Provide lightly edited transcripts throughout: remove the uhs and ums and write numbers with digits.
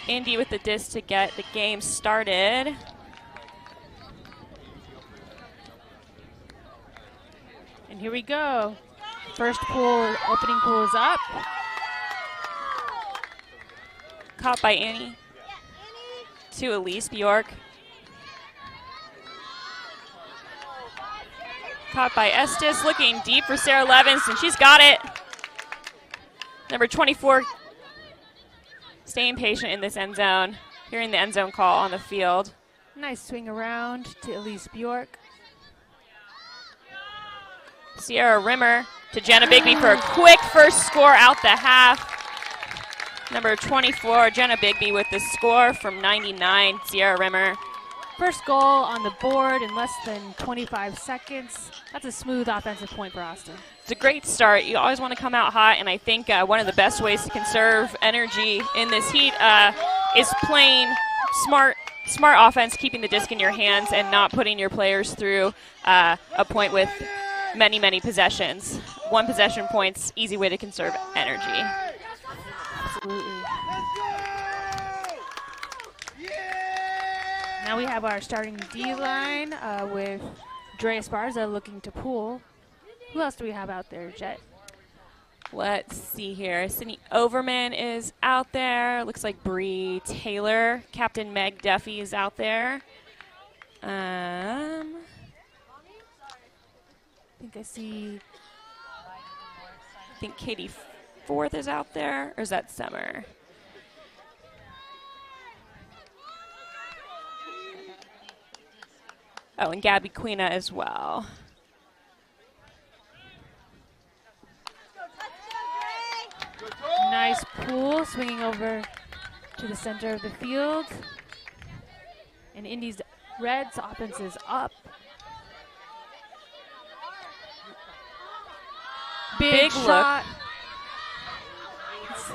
Indy with the disc to get the game started. And here we go. First pool, opening pool is up. Caught by Annie to Elise Bjork. Caught by Estes, looking deep for Sarah Levins, and she's got it. Number 24 staying patient in this end zone, hearing the end zone call on the field. Nice swing around to Elise Bjork. Sierra Rimmer to Jenna Bigby for a quick first score out the half. Number 24, Jenna Bigby with the score from 99, Sierra Rimmer. First goal on the board in less than 25 seconds. That's a smooth offensive point for Austin. It's a great start. You always want to come out hot, and I think one of the best ways to conserve energy in this heat is playing smart offense, keeping the disc in your hands and not putting your players through a point with many possessions. One possession points, easy way to conserve energy. Absolutely. Now we have our starting D-line with Dre Esparza looking to pool. Who else do we have out there, Jet? Let's see here. Sydney Overman is out there. Looks like Bree Taylor. Captain Meg Duffy is out there. I think Katie Forth is out there, or is that Summer? Oh, and Gabby Quina as well. Nice pool, swinging over to the center of the field. And Indy's Reds offense is up. Big shot.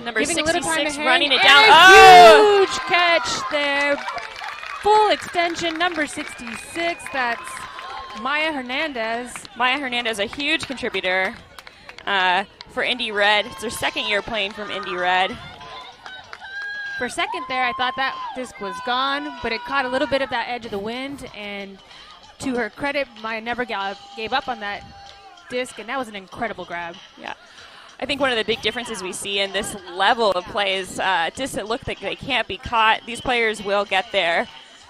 Number Giving 66 running it down. Oh! Huge catch there. Full extension, number 66. That's Maya Hernandez. Maya Hernandez, a huge contributor for Indy Red. It's her second year playing from Indy Red. For a second there, I thought that disc was gone, but it caught a little bit of that edge of the wind, and to her credit, Maya never gave up on that disc, and that was an incredible grab. Yeah. I think one of the big differences we see in this level of play is discs that look like they can't be caught. These players will get there.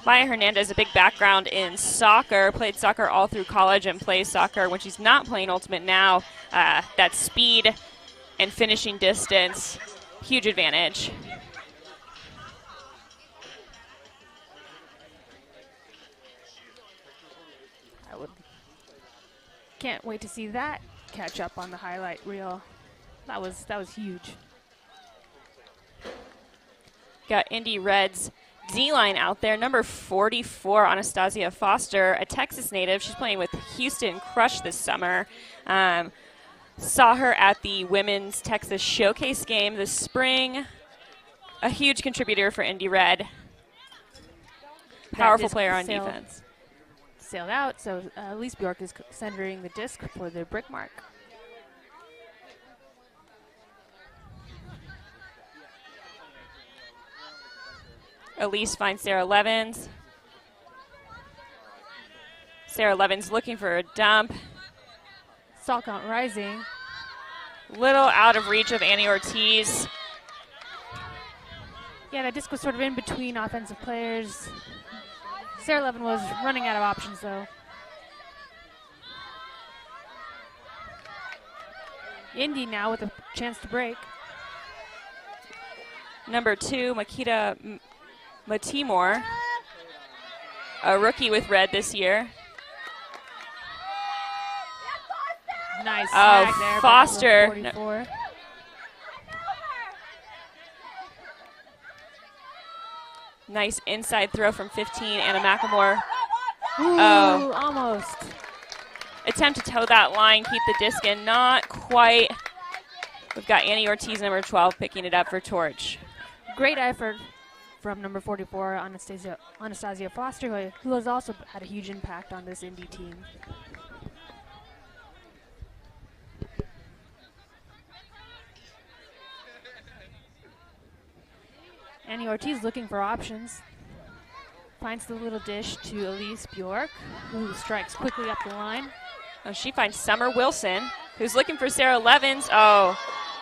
Maya Hernandez, a big background in soccer, played soccer all through college and plays soccer when she's not playing Ultimate now. That speed and finishing distance, huge advantage. Can't wait to see that catch up on the highlight reel. That was huge. Got Indy Red's D-line out there. Number 44, Anastasia Foster, a Texas native. She's playing with Houston Crush this summer. Saw her at the Women's Texas Showcase game this spring. A huge contributor for Indy Red. Powerful player on defense. Sailed out, so Elise Bjork is centering the disc for the brick mark. Elise finds Sarah Levins. Sarah Levins looking for a dump. Stall count rising. Little out of reach of Annie Ortiz. Yeah, that disc was sort of in between offensive players. Sarah Levin was running out of options, though. Indy now with a chance to break. Number 2, Makita Matimore, a rookie with Red this year. Nice snag there. Foster. 44. Nice inside throw from 15, Anna McElmore. Ooh, almost. Attempt to toe that line, keep the disc in, not quite. We've got Annie Ortiz, number 12, picking it up for Torch. Great effort from number 44, Anastasia Foster, who has also had a huge impact on this Indy team. Annie Ortiz looking for options. Finds the little dish to Elise Bjork, who strikes quickly up the line. Oh, she finds Summer Wilson, who's looking for Sarah Levins. Oh,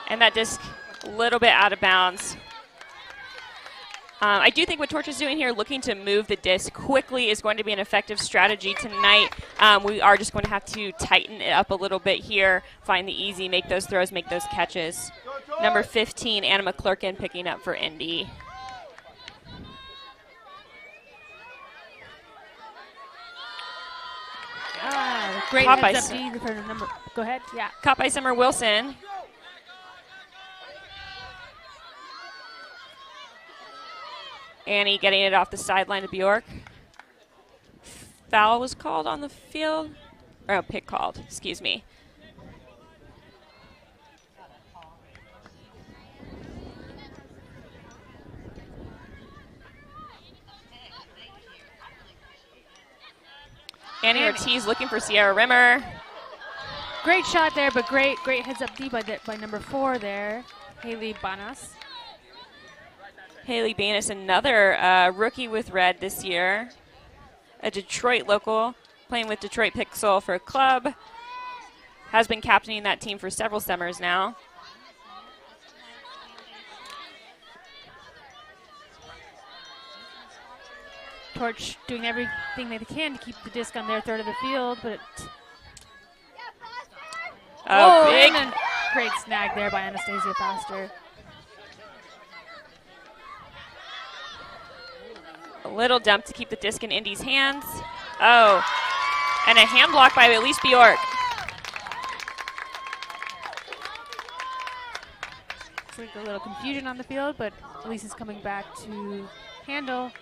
and that disc a little bit out of bounds. I do think what Torch is doing here, looking to move the disc quickly, is going to be an effective strategy tonight. We are just going to have to tighten it up a little bit here, find the easy, make those throws, make those catches. Number 15, Anna McClurkin, picking up for Indy. Great Caught heads up D for number. Go ahead. Yeah. Caught by Summer Wilson. Annie getting it off the sideline to Bjork. Foul was called on the field. Or a pick called, excuse me. Annie Ortiz looking for Sierra Rimmer. Great shot there, but great heads up D by number 4 there, Haley Banas. Haley Banas, another rookie with Red this year. A Detroit local, playing with Detroit Pixel for club. Has been captaining that team for several summers now. Torch doing everything they can to keep the disc on their third of the field, but big. And a great snag there by Anastasia Foster. A little dump to keep the disc in Indy's hands. Oh, and a hand block by Elise Bjork. It's like a little confusion on the field, but Elise is coming back to handle.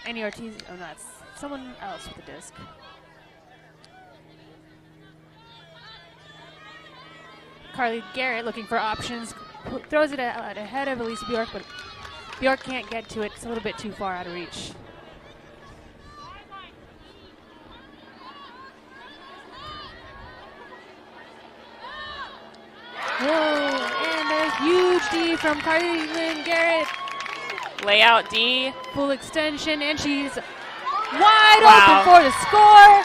Annie Ortiz, oh no, that's someone else with the disc. Carly Garrett looking for options, throws it ahead of Elise Bjork, but Bjork can't get to it. It's a little bit too far out of reach. Whoa, and a huge D from Carly Lynn Garrett. Layout D. Full extension, and she's wide open for the score.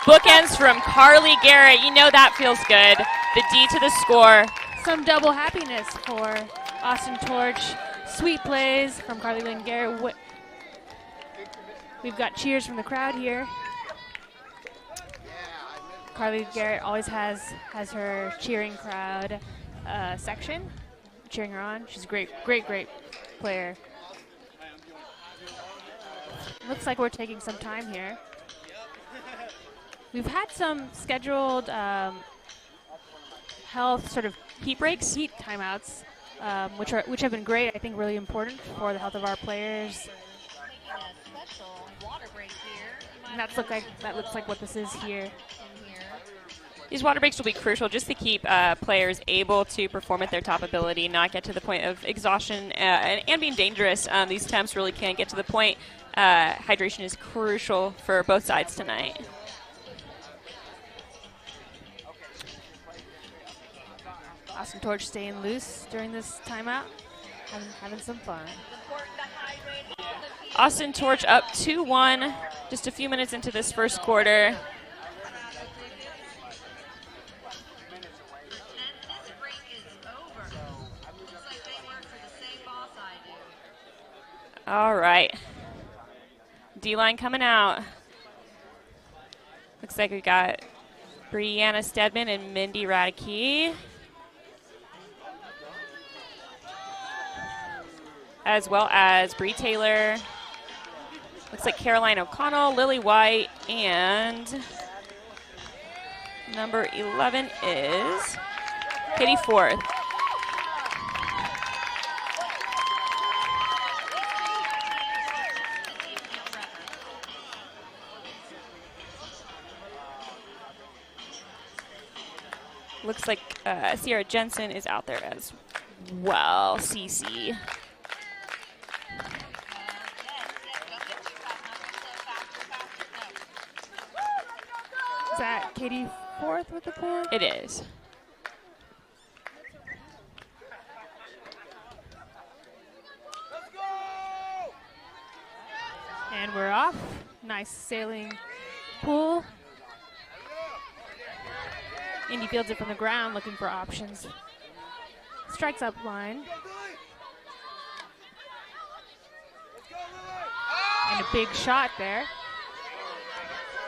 Bookends from Carly Garrett. You know that feels good. The D to the score. Some double happiness for Austin Torch. Sweet plays from Carly Lynn Garrett. We've got cheers from the crowd here. Carly Garrett always has her cheering crowd section, cheering her on. She's a great player. Looks like we're taking some time here. We've had some scheduled health sort of heat timeouts, which have been great. I think really important for the health of our players. And that looks like what this is here. These water breaks will be crucial just to keep players able to perform at their top ability, not get to the point of exhaustion and being dangerous. These temps really can't get to the point. Hydration is crucial for both sides tonight. Austin Torch staying loose during this timeout, having some fun. Austin Torch up 2-1, just a few minutes into this first quarter. All right. D-line coming out. Looks like we got Brianna Stedman and Mindy Radke, as well as Bree Taylor. Looks like Caroline O'Connell, Lily White, and number 11 is Katie Forth. Looks like Sierra Jensen is out there as well, CC. Is that Katie Forth with the pull? It is. And we're off. Nice sailing pull. Indy fields it from the ground, looking for options. Strikes up line. And a big shot there.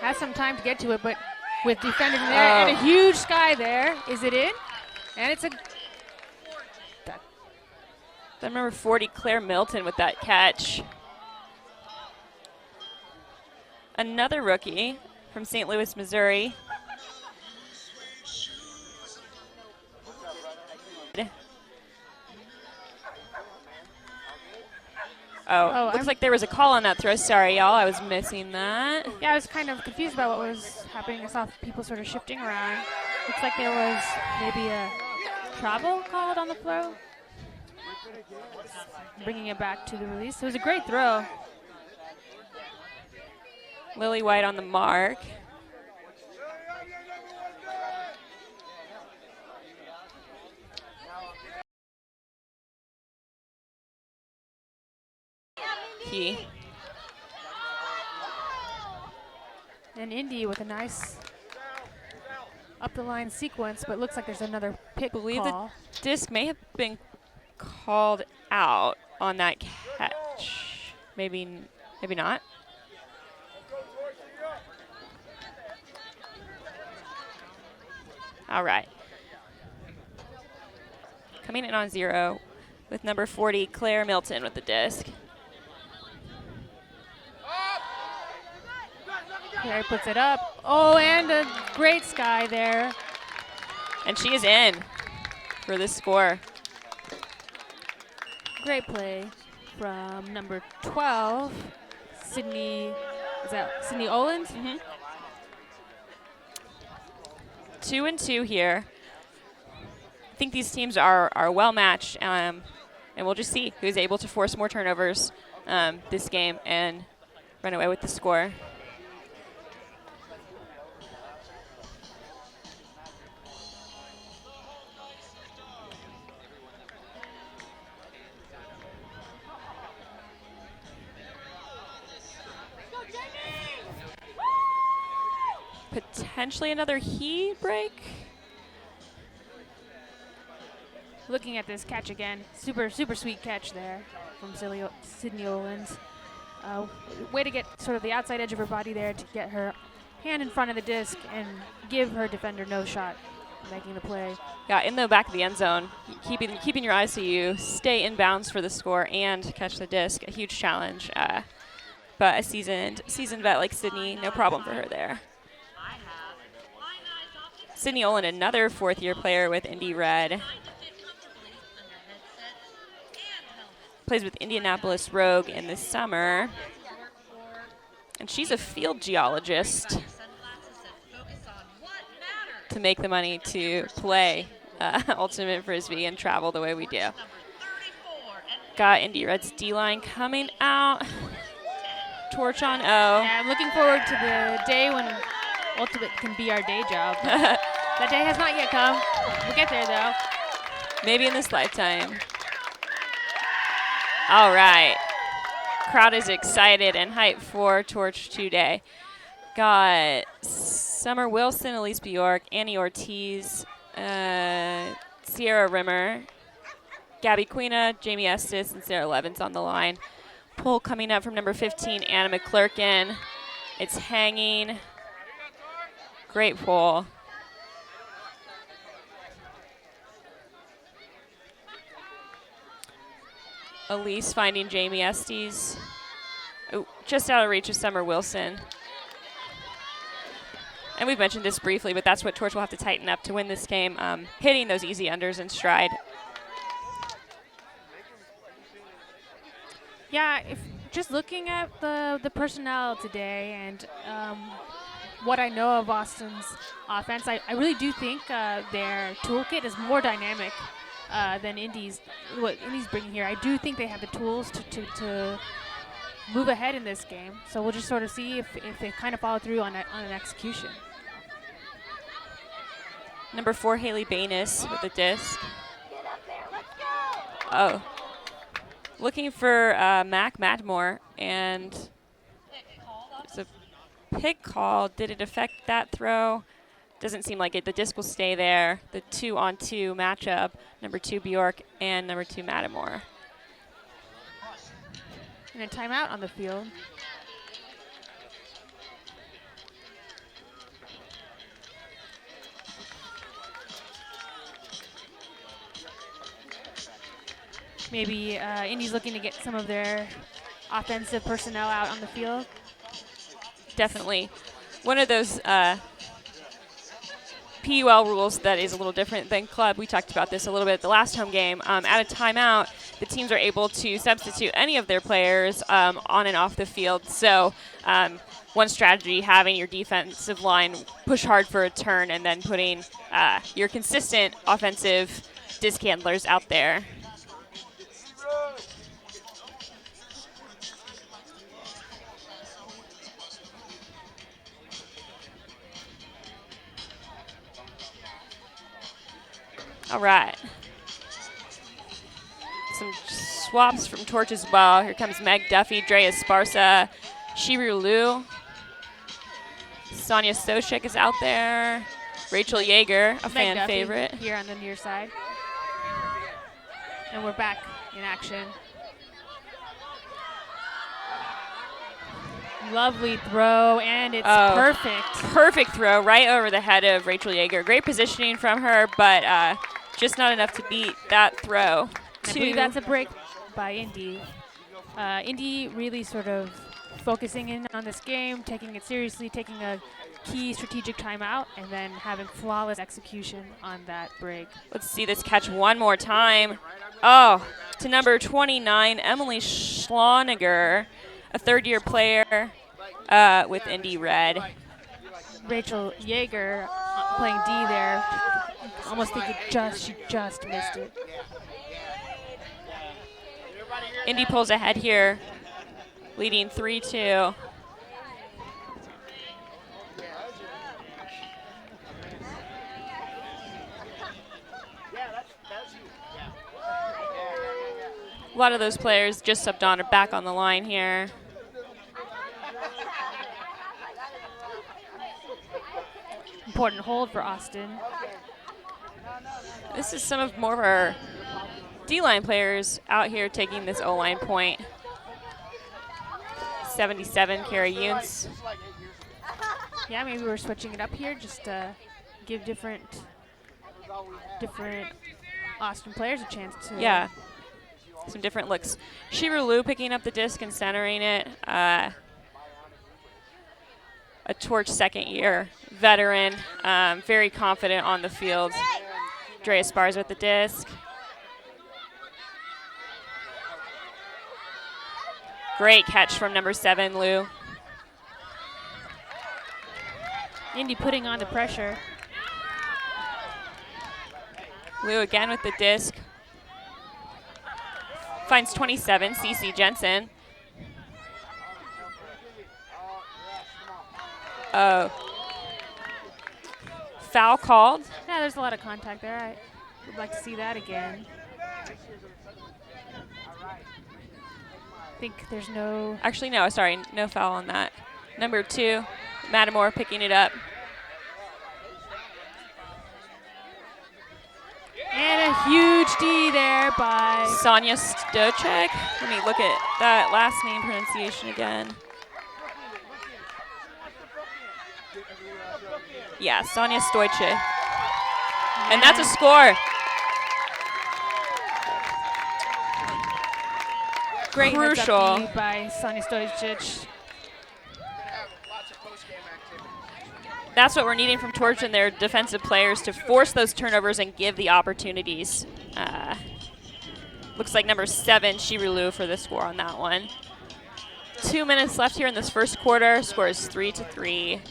Has some time to get to it, but with defenders in there and a huge sky there. Is it in? And it's a... Then number 40, Claire Milton with that catch. Another rookie from St. Louis, Missouri. Looks like there was a call on that throw. Sorry, y'all. I was missing that. Yeah, I was kind of confused about what was happening. I saw people sort of shifting around. Looks like there was maybe a travel called on the throw. Bringing it back to the release. It was a great throw. Lily White on the mark. And Indy with a nice up the line sequence, but looks like there's another pick call. I believe the disc may have been called out on that catch. Maybe not. All right. Coming in on 0 with number 40, Claire Milton with the disc. Claire puts it up. Oh, and a great sky there. And she is in for this score. Great play from number 12, Sydney. Is that Sydney Oland? Mm-hmm. 2-2 here. I think these teams are well matched, and we'll just see who's able to force more turnovers this game and run away with the score. Potentially another heat break. Looking at this catch again, super sweet catch there from Sydney Oland. Way to get sort of the outside edge of her body there to get her hand in front of the disc and give her defender no shot, making the play. Yeah, in the back of the end zone, keeping your eyes so you stay in bounds for the score and catch the disc. A huge challenge, but a seasoned vet like Sydney, no problem for her there. Sydney Olin, another fourth-year player with Indy Red. Plays with Indianapolis Rogue in the summer. And she's a field geologist to make the money to play Ultimate Frisbee and travel the way we do. Got Indy Red's D-line coming out. Torch on O. Yeah, I'm looking forward to the day when Ultimate can be our day job. That day has not yet come. We'll get there, though. Maybe in this lifetime. All right. Crowd is excited and hyped for Torch 2 Day. Got Summer Wilson, Elise Bjork, Annie Ortiz, Sierra Rimmer, Gabby Quina, Jamie Estes, and Sarah Levins on the line. Pull coming up from number 15, Anna McClurkin. It's hanging. Great pull. Elise finding Jamie Estes. Oh, just out of reach of Summer Wilson. And we've mentioned this briefly, but that's what Torch will have to tighten up to win this game, hitting those easy unders in stride. Yeah, if just looking at the personnel today and what I know of Austin's offense, I really do think their toolkit is more dynamic than Indy's. What Indy's bringing here, I do think they have the tools to move ahead in this game. So we'll just sort of see if they kind of follow through on an execution. Number 4, Haley Banis with the disc. Oh. Looking for Mac Madmore, and pick call. Did it affect that throw? Doesn't seem like it. The disc will stay there. The 2-on-2 matchup, number 2 Bjork and number 2 Mattimore. And a timeout on the field. Maybe Indy's looking to get some of their offensive personnel out on the field. Definitely. One of those PUL rules that is a little different than club. We talked about this a little bit at the last home game. At a timeout, the teams are able to substitute any of their players on and off the field. So one strategy, having your defensive line push hard for a turn and then putting your consistent offensive disc handlers out there. All right. Some swaps from Torch as well. Here comes Meg Duffy, Drea Esparza, Shiru Liu. Sonia Stoshik is out there. Rachel Yeager, a fan Duffy favorite. Here on the near side. And we're back in action. Lovely throw, and it's perfect. Perfect throw right over the head of Rachel Yeager. Great positioning from her, but just not enough to beat that throw. I believe that's a break by Indy. Indy really sort of focusing in on this game, taking it seriously, taking a key strategic timeout, and then having flawless execution on that break. Let's see this catch one more time. Oh, to number 29, Emily Schloniger, a third-year player with Indy Red. Rachel Yeager playing D there. Almost think she just missed it. Indy pulls ahead here, leading 3-2. A lot of those players just subbed on are back on the line here. Important hold for Austin. This is some of more of our D-line players out here taking this O-line point. 77, Kara Yuntz. Yeah, maybe we're switching it up here just to give different Austin players a chance to. Yeah, some different looks. Shiru Liu picking up the disc and centering it. A Torch second-year veteran, very confident on the field. Drea Esparza with the disc. Great catch from number 7, Liu. Indy putting on the pressure. Liu again with the disc. Finds 27, Cece Jensen. Foul called. Yeah, there's a lot of contact there. I would like to see that again. I think there's no. Actually, no, sorry, no foul on that. Number 2, Mattimore picking it up. And a huge D there by Sonia Stochek. Let me look at that last name pronunciation again. Yeah, Sonia Stoichik. And that's a score. Great Crucial. heads up by Sonia Stojic. That's what we're needing from Torch and their defensive players, to force those turnovers and give the opportunities. Looks like number 7, Shiru Liu, for the score on that one. 2 minutes left here in this first quarter. Score is 3-3.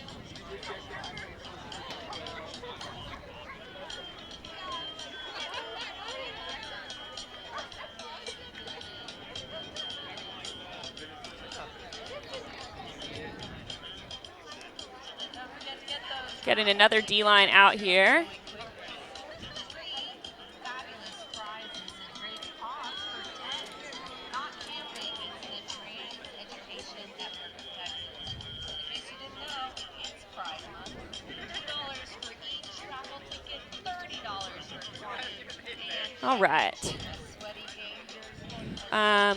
Getting another D-line out here. All right.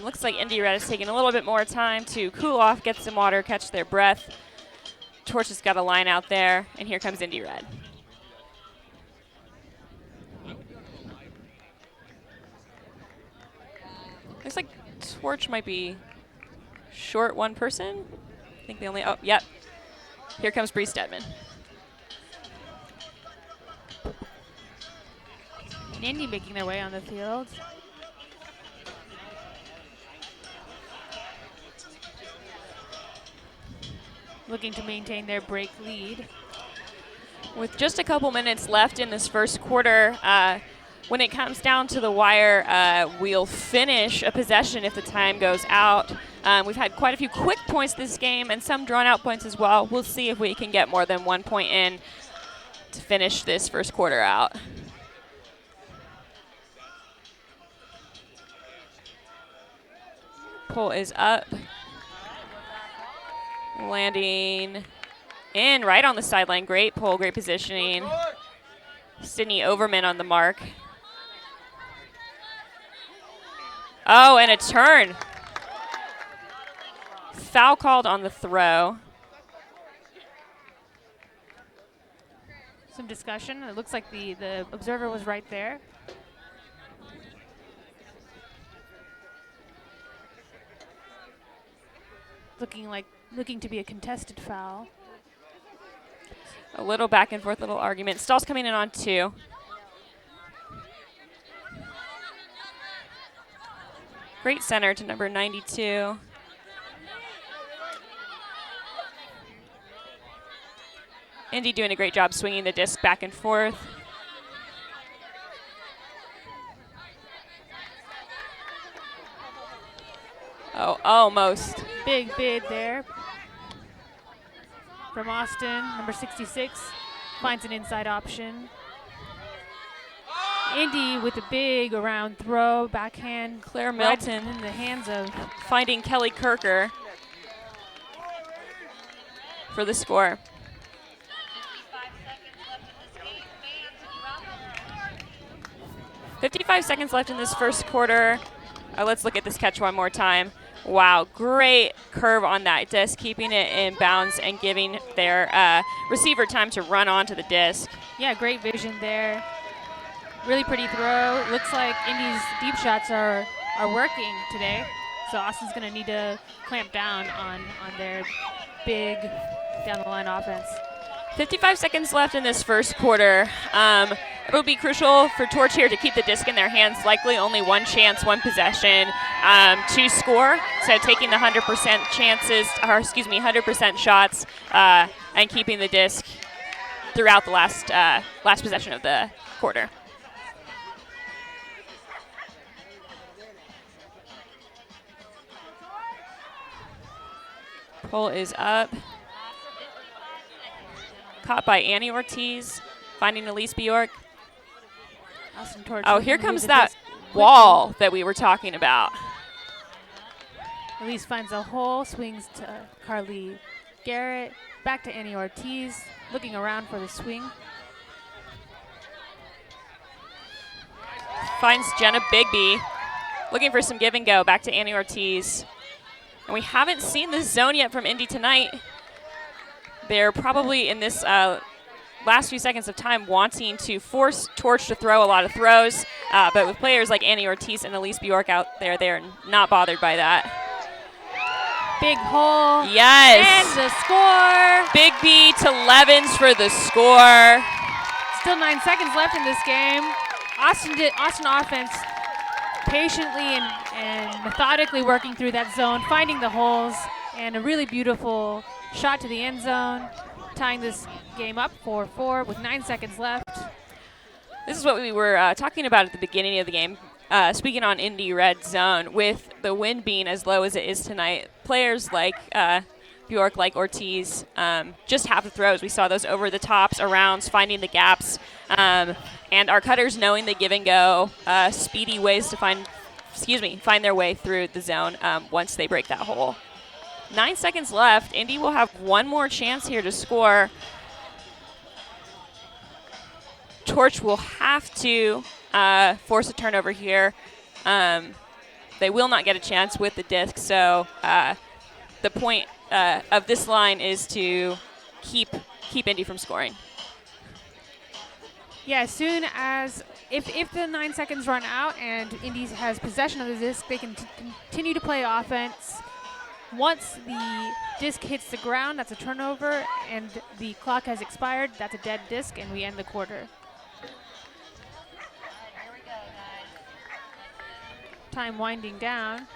Looks like Indy Red is taking a little bit more time to cool off, get some water, catch their breath. Torch has got a line out there, and here comes Indy Red. Looks like Torch might be short one person. I think they only, oh, yep. Here comes Bree Stedman. And Indy making their way on the field. Looking to maintain their break lead. With just a couple minutes left in this first quarter, when it comes down to the wire, we'll finish a possession if the time goes out. We've had quite a few quick points this game and some drawn-out points as well. We'll see if we can get more than 1 point in to finish this first quarter out. Pull is up. Landing in right on the sideline. Great pull, great positioning. Sydney Overman on the mark. Oh, and a turn. Foul called on the throw. Some discussion. It looks like the observer was right there. Looking to be a contested foul. A little back and forth, little argument. Stahl's coming in on 2. Great center to number 92. Indy doing a great job swinging the disc back and forth. Oh, almost. Big bid there from Austin, number 66. Finds an inside option. Indy with a big around throw, backhand. Claire Milton in the hands of finding Kelly Kirker for the score. 55 seconds left in this first quarter. Let's look at this catch one more time. Wow, great curve on that disc, keeping it in bounds and giving their receiver time to run onto the disc. Yeah, great vision there. Really pretty throw. Looks like Indy's deep shots are working today. So Austin's going to need to clamp down on their big down-the-line offense. 55 seconds left in this first quarter. It will be crucial for Torch here to keep the disc in their hands. Likely only one chance, one possession to score. So taking the 100% chances, or 100% shots, and keeping the disc throughout the last possession of the quarter. Pull is up. Caught by Annie Ortiz, finding Elise Bjork. Oh, here comes that wall that we were talking about. Elise finds a hole, swings to Carly Garrett, back to Annie Ortiz, looking around for the swing. Finds Jenna Bigby, looking for some give and go, back to Annie Ortiz. And we haven't seen the zone yet from Indy tonight. They're probably in this last few seconds of time wanting to force Torch to throw a lot of throws, but with players like Annie Ortiz and Elise Bjork out there, they're not bothered by that. Big hole. Yes. And the score. Bigby to Levens for the score. Still 9 seconds left in this game. Austin offense patiently and methodically working through that zone, finding the holes, and a really beautiful shot to the end zone, tying this game up 4-4 with 9 seconds left. This is what we were talking about at the beginning of the game. Speaking on Indy Red zone, with the wind being as low as it is tonight, players like Bjork, like Ortiz, just have the throws. We saw those over the tops, arounds, finding the gaps, and our cutters knowing the give and go, speedy ways to find their way through the zone once they break that hole. 9 seconds left. Indy will have one more chance here to score. Torch will have to force a turnover here. They will not get a chance with the disc, so the point of this line is to keep Indy from scoring. Yeah, as soon as if the 9 seconds run out and Indy has possession of the disc, they can continue to play offense. Once the disc hits the ground, that's a turnover, and the clock has expired, that's a dead disc, and we end the quarter. Time winding down.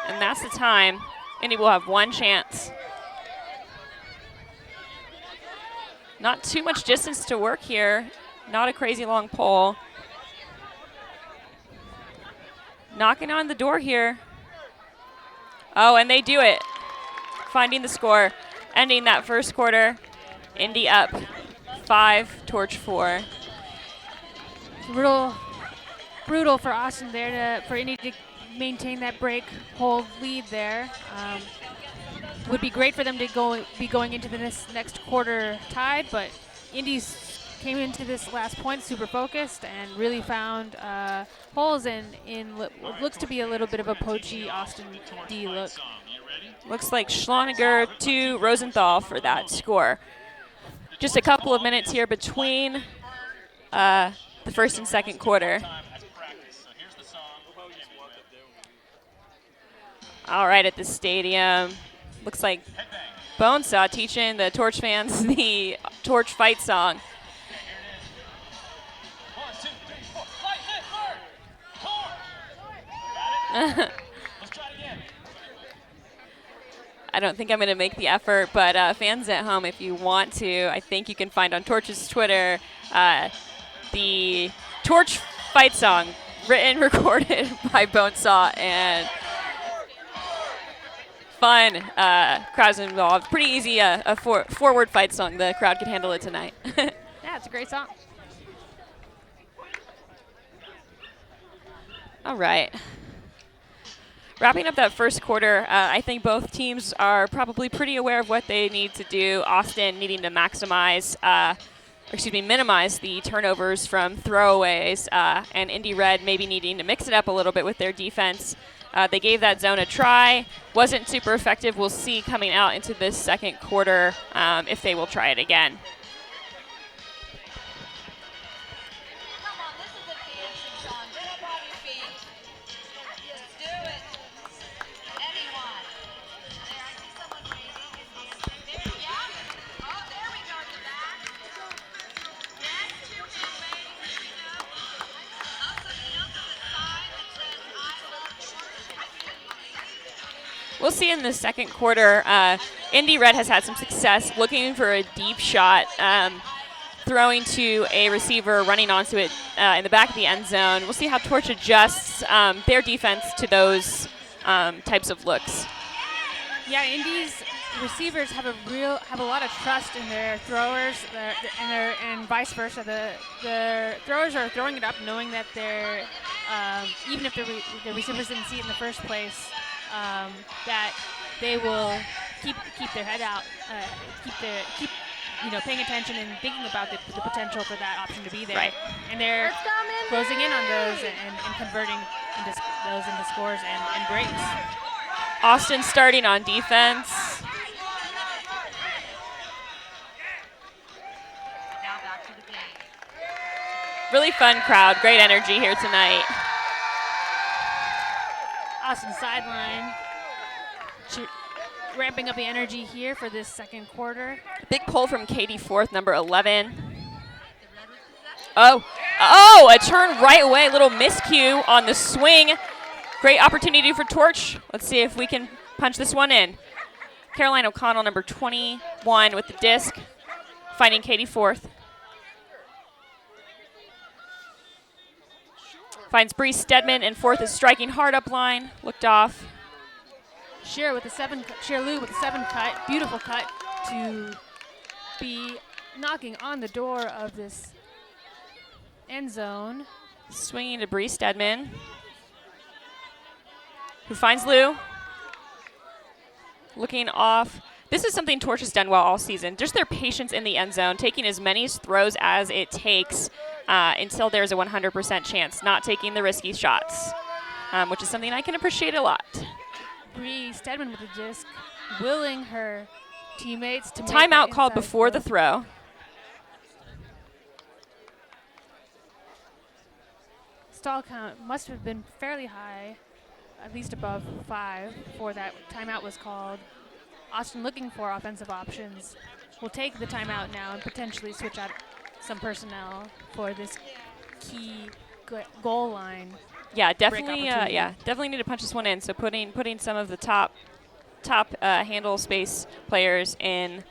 And that's the time. Indy will have one chance. Not too much distance to work here. Not a crazy long pole. Knocking on the door here. Oh, and they do it. Finding the score. Ending that first quarter. Indy up 5, Torch 4. Real brutal for Austin there for Indy to maintain that break hold lead there. Would be great for them to be going into the next quarter tied, but Indy's came into this last point super focused and really found holes in what looks to be a little bit of a poachy Austin D look. Looks like Schloniger to Rosenthal for that score. Just a couple of minutes here between the first and second quarter. All right, at the stadium. Looks like Bonesaw teaching the Torch fans the Torch fight song. I don't think I'm going to make the effort, but fans at home, if you want to, I think you can find on Torch's Twitter the Torch fight song, written, recorded by Bonesaw, and fun. Crowds involved. Pretty easy, a forward fight song. The crowd can handle it tonight. Yeah, it's a great song. All right. Wrapping up that first quarter, I think both teams are probably pretty aware of what they need to do. Austin needing to minimize the turnovers from throwaways, and Indy Red maybe needing to mix it up a little bit with their defense. They gave that zone a try. Wasn't super effective. We'll see coming out into this second quarter if they will try it again. We'll see in the second quarter. Indy Red has had some success looking for a deep shot, throwing to a receiver, running onto it in the back of the end zone. We'll see how Torch adjusts their defense to those types of looks. Yeah, Indy's receivers have a lot of trust in their throwers, and vice versa. The throwers are throwing it up, knowing that they're even if the receivers didn't see it in the first place. That they will keep their head out, keep paying attention and thinking about the potential for that option to be there. Right. And they're closing in on those and converting those into scores and breaks. Austin starting on defense. Really fun crowd, great energy here tonight. Austin sideline, ramping up the energy here for this second quarter. Big pull from Katie Forth, number 11. Oh, a turn right away, little miscue on the swing. Great opportunity for Torch. Let's see if we can punch this one in. Caroline O'Connell, number 21 with the disc, finding Katie Forth. Finds Bree Stedman, and Forth is striking hard up line. Looked off. Sheer Lou with the 7 cut. Beautiful cut to be knocking on the door of this end zone. Swinging to Bree Stedman, who finds Lou. Looking off this is something Torch has done well all season. Just their patience in the end zone, taking as many throws as it takes until there's a 100% chance, not taking the risky shots, which is something I can appreciate a lot. Bree Stedman with the disc, willing her teammates to Timeout called before the throw. Stall count must have been fairly high, at least above 5 before that timeout was called. Austin looking for offensive options. Will take the timeout now and potentially switch out some personnel for this key goal line. Yeah, definitely. Definitely need to punch this one in. So putting some of the top handle space players in.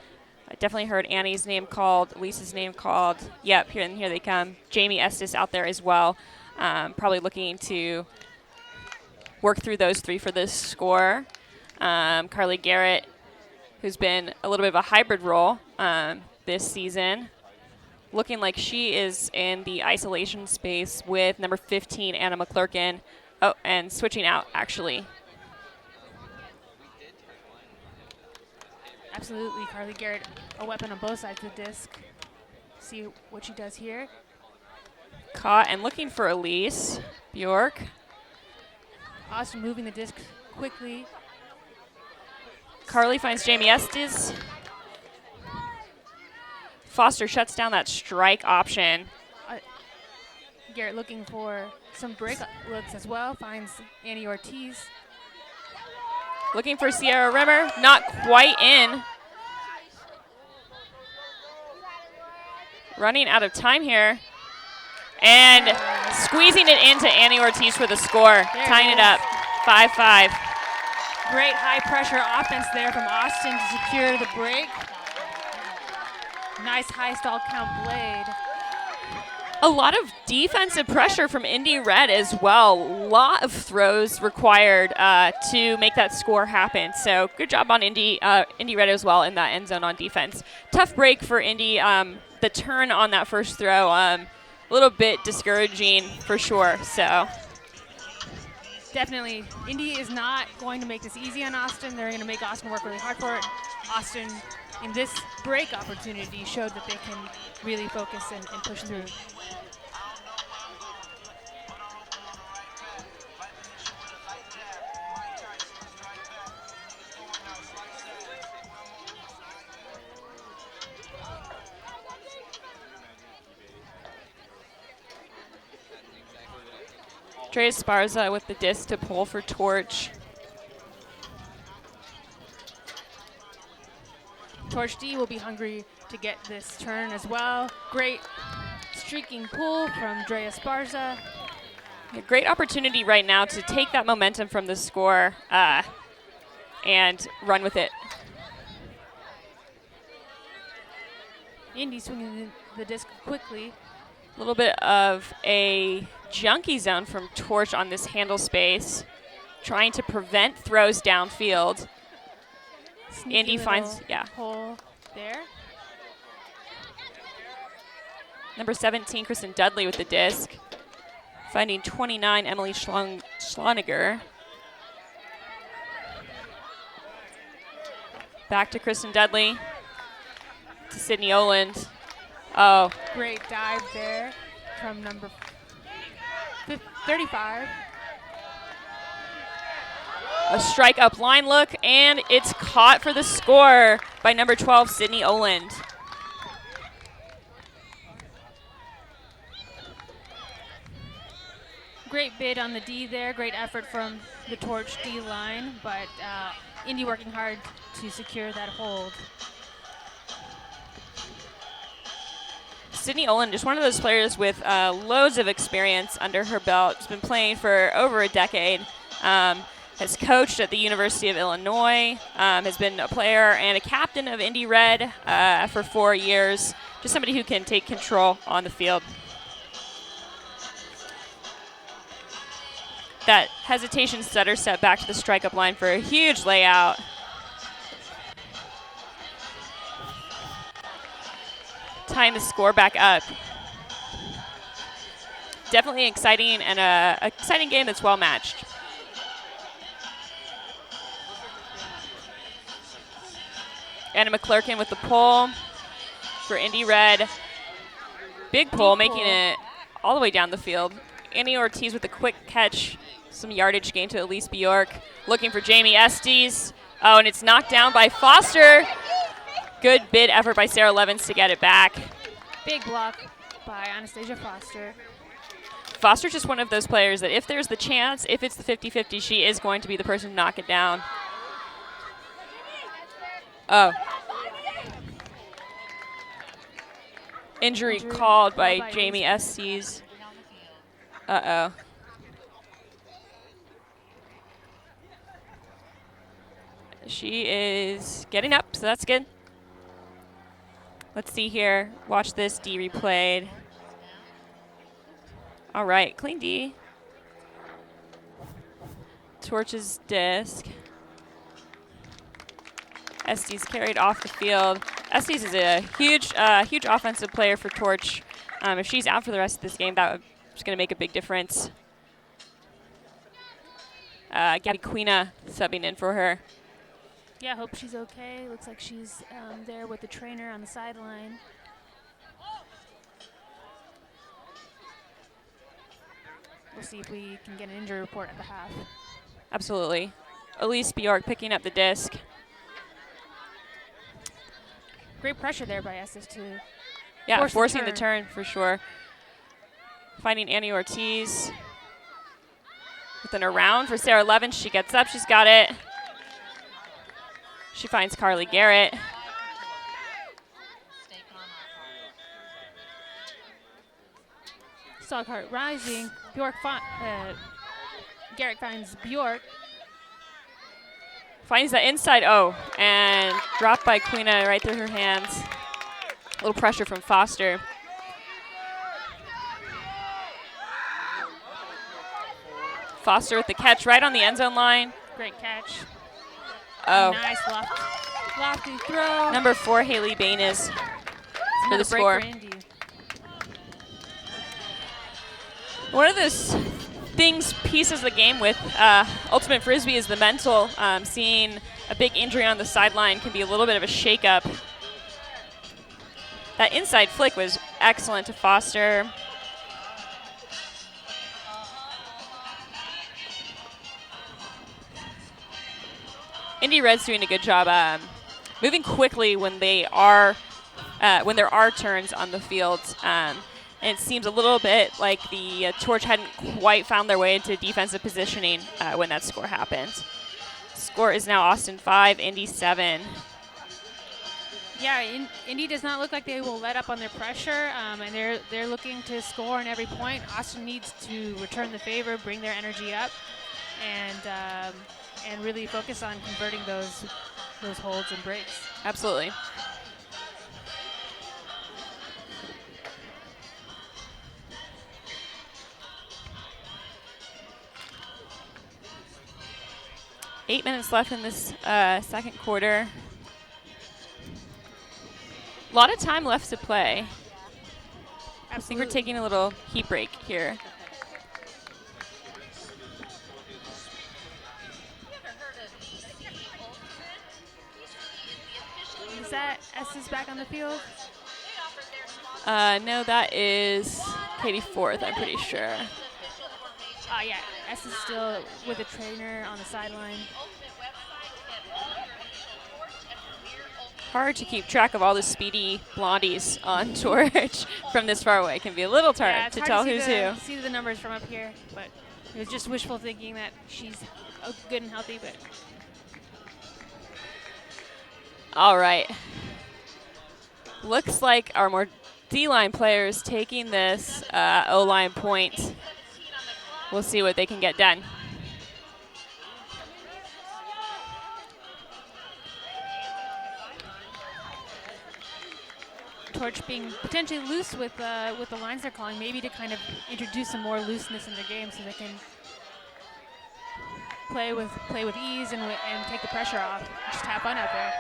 I definitely heard Annie's name called, Lisa's name called. Yep, here they come. Jamie Estes out there as well. Probably looking to work through those 3 for this score. Carly Garrett, who's been a little bit of a hybrid role this season, looking like she is in the isolation space with number 15, Anna McClurkin. Oh, and switching out, actually. Absolutely, Carly Garrett, a weapon on both sides of the disc. See what she does here. Caught and looking for Elise Bjork. Austin moving the disc quickly. Carly finds Jamie Estes. Foster shuts down that strike option. Garrett looking for some break looks as well. Finds Annie Ortiz. Looking for Sierra Rimmer. Not quite in. Running out of time here. And squeezing it into Annie Ortiz for the score. Tying it up. 5-5. Great high-pressure offense there from Austin to secure the break. Nice high stall count blade. A lot of defensive pressure from Indy Red as well. A lot of throws required to make that score happen. So good job on Indy Red as well in that end zone on defense. Tough break for Indy. The turn on that first throw, a little bit discouraging for sure. So definitely, Indy is not going to make this easy on Austin. They're going to make Austin work really hard for it. Austin, in this break opportunity, showed that they can really focus and push through. Drea Sparza with the disc to pull for Torch. Torch D will be hungry to get this turn as well. Great streaking pull from Drea Sparza. A great opportunity right now to take that momentum from the score and run with it. Indy swinging the disc quickly. A little bit of a junkie zone from Torch on this handle space, trying to prevent throws downfield. Sneaky Indy finds, hole there. Number 17, Kristen Dudley with the disc. Finding 29, Emily Schloniger. Back to Kristen Dudley. To Sydney Oland. Oh. Great dive there from number 35. A strike up line look, and it's caught for the score by number 12, Sydney Oland. Great bid on the D there. Great effort from the Torch D line, but Indy working hard to secure that hold. Sydney Oland, just one of those players with loads of experience under her belt. She's been playing for over a decade. Has coached at the University of Illinois. Has been a player and a captain of Indy Red for 4 years. Just somebody who can take control on the field. That hesitation stutter step back to the strike-up line for a huge layout. Tying the score back up. Definitely exciting and an exciting game that's well matched. Anna McClurkin with the pull for Indy Red. Big pull, making it all the way down the field. Annie Ortiz with a quick catch. Some yardage gain to Elise Bjork. Looking for Jamie Estes. Oh, and it's knocked down by Foster. Good bid effort by Sarah Levins to get it back. Big block by Anastasia Foster. Foster's just one of those players that if there's the chance, if it's the 50-50, she is going to be the person to knock it down. Oh. Injury called by Jamie Estes. Uh-oh. She is getting up, so that's good. Let's see here. Watch this D replayed. All right, clean D. Torch's disc. Estes carried off the field. Estes is a huge offensive player for Torch. If she's out for the rest of this game, that's going to make a big difference. Gabby Quina subbing in for her. Yeah, hope she's okay. Looks like she's there with the trainer on the sideline. We'll see if we can get an injury report at the half. Absolutely. Elise Bjork picking up the disc. Great pressure there by Estes to forcing the turn for sure. Finding Annie Ortiz. With an around for Sarah Levin. She gets up. She's got it. She finds Carly Garrett. Stockheart rising. Garrett finds Bjork. Finds the inside. Oh, and dropped by Quina right through her hands. A little pressure from Foster. Foster with the catch right on the end zone line. Great catch. Oh. Nice lofty throw. Number 4, Haley Baines for the score. For Indy. One of those pieces of the game with Ultimate Frisbee is the mental. Seeing a big injury on the sideline can be a little bit of a shakeup. That inside flick was excellent to Foster. Indy Red's doing a good job moving quickly when there are turns on the field. And it seems a little bit like the Torch hadn't quite found their way into defensive positioning when that score happened. Score is now Austin 5, Indy 7. Yeah, Indy does not look like they will let up on their pressure, and they're looking to score on every point. Austin needs to return the favor, bring their energy up, and really focus on converting those holds and breaks. Absolutely. Eight minutes left in this second quarter. A lot of time left to play. Absolutely. I think we're taking a little heat break here. Is that Estes back on the field? No, that is Katie Forth, I'm pretty sure. Yeah, Estes still with the trainer on the sideline. Hard to keep track of all the speedy blondies on Torch from this far away. It can be a little hard to tell who's who. See the numbers from up here, but it was just wishful thinking that she's good and healthy. But all right. Looks like our more D-line players taking this O-line point. We'll see what they can get done. Torch being potentially loose with the lines they're calling, maybe to kind of introduce some more looseness in their game, so they can play with ease and take the pressure off. Just have fun out there.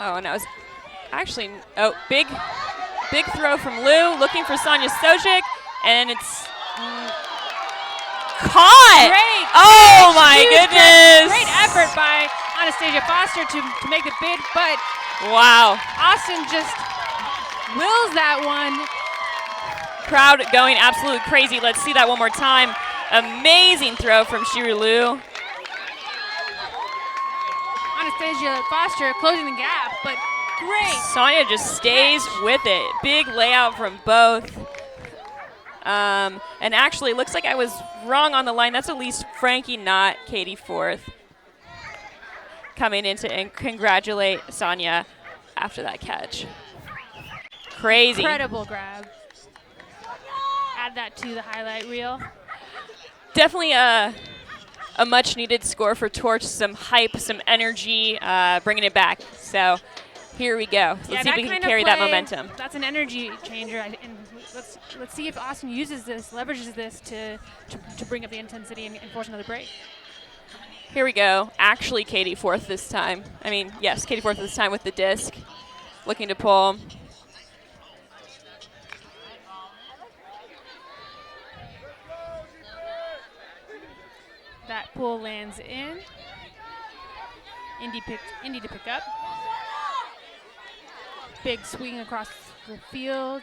Oh, and that was actually big throw from Lou, looking for Sonia Sojik, and it's caught. Great Oh, catch. my Huge goodness. Great effort by Anastasia Foster to make the bid, but Wow. Austin just wills that one. Crowd going absolutely crazy. Let's see that one more time. Amazing throw from Shiru Liu. Anastasia Foster closing the gap, but great. Sonia just stays with it. Big layout from both. And actually, looks like I was wrong on the line. That's at least Frankie, not Katie Forth, coming in to congratulate Sonia after that catch. Crazy. Incredible grab. Add that to the highlight reel. Definitely a much-needed score for Torch. Some hype, some energy, bringing it back. So here we go. Let's see if we can carry that momentum. That's an energy changer. And let's see if Austin uses this, leverages this to bring up the intensity and force another break. Here we go. Actually, Katie Forth this time. I mean, yes, Katie Forth this time with the disc. Looking to pull. That pull lands in. Indy to pick up. Big swing across the field.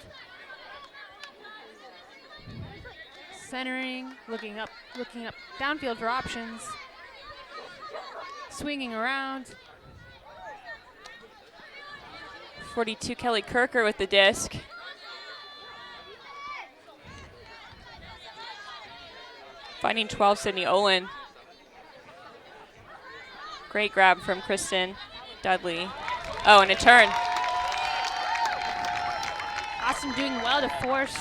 Centering, looking up downfield for options. Swinging around. 42 Kelly Kirker with the disc. Finding 12 Sydney Olin. Great grab from Kristen Dudley. Oh, and a turn. Austin doing well to force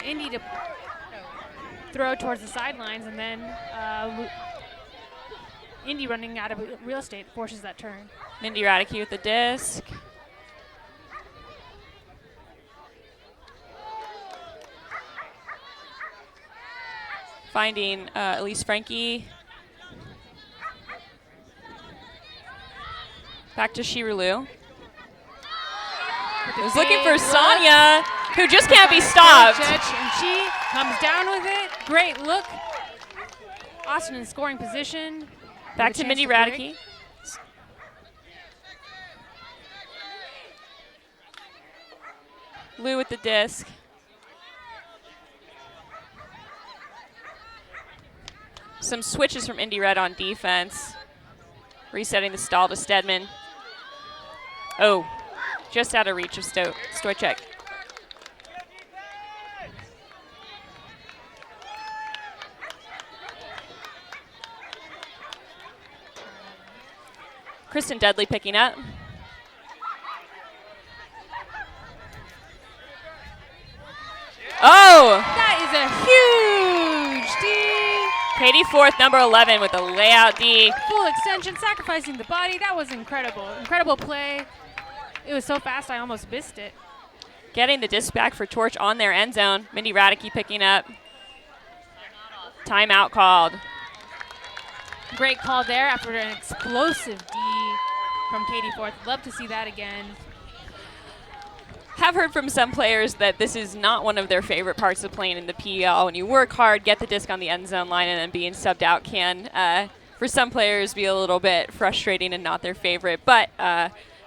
Indy to throw towards the sidelines, and then Indy running out of real estate forces that turn. Mindy Radicke with the disc. Finding Elise Frankie. Back to Shiru Liu. I was looking for Sonia, who just can't be stopped. And she comes down with it. Great look. Austin in scoring position. Back to Mindy Radicke. Liu with the disc. Some switches from Indy Red on defense. Resetting the stall to Stedman. Oh, just out of reach of Stoychek. Kristen Dudley picking up. Oh! That is a huge D. Katie Forth, number 11, with a layout D. Full extension, sacrificing the body. That was incredible. Incredible play. It was so fast I almost missed it. Getting the disc back for Torch on their end zone. Mindy Radicke picking up. Timeout called. Great call there after an explosive D from Katie Forth. Love to see that again. Have heard from some players that this is not one of their favorite parts of playing in the PL. When you work hard, get the disc on the end zone line, and then being subbed out can, for some players, be a little bit frustrating and not their favorite. But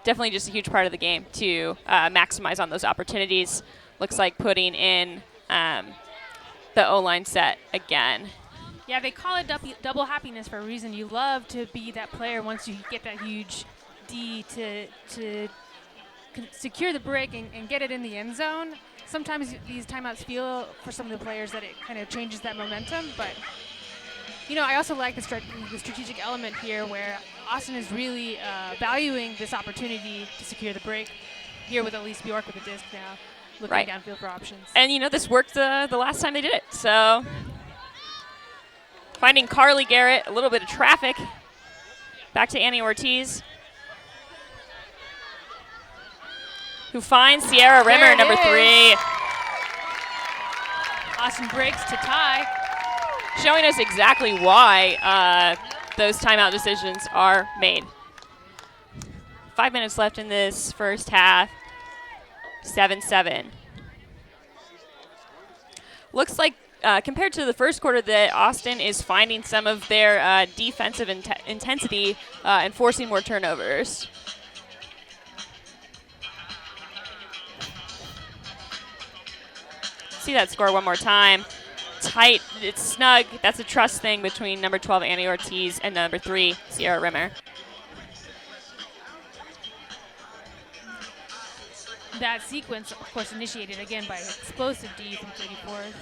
definitely just a huge part of the game to maximize on those opportunities. Looks like putting in the O-line set again. Yeah, they call it double happiness for a reason. You love to be that player once you get that huge D to secure the break and get it in the end zone. Sometimes these timeouts feel for some of the players that it kind of changes that momentum, but you know, I also like the strategic element here where Austin is really valuing this opportunity to secure the break here with Elise Bjork with the disc now, looking downfield for options. And you know, this worked the last time they did it, so finding Carly Garrett, a little bit of traffic. Back to Annie Ortiz, who finds Sierra Rimmer, number 3. Austin breaks to tie. Showing us exactly why those timeout decisions are made. 5 minutes left in this first half. 7-7. Looks like compared to the first quarter, that Austin is finding some of their defensive intensity and forcing more turnovers. See that score one more time. Tight, it's snug. That's a trust thing between number 12, Annie Ortiz, and number 3, Sierra Rimmer. That sequence, of course, initiated again by explosive D from 34th.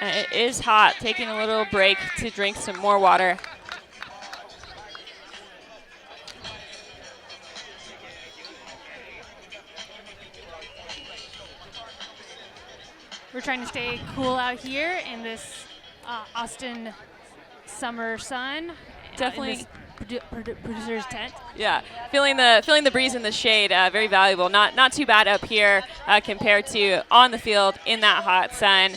It is hot, taking a little break to drink some more water. We're trying to stay cool out here in this Austin summer sun. Definitely. In this producer's tent. Yeah, feeling the breeze in the shade, very valuable. Not too bad up here compared to on the field in that hot sun.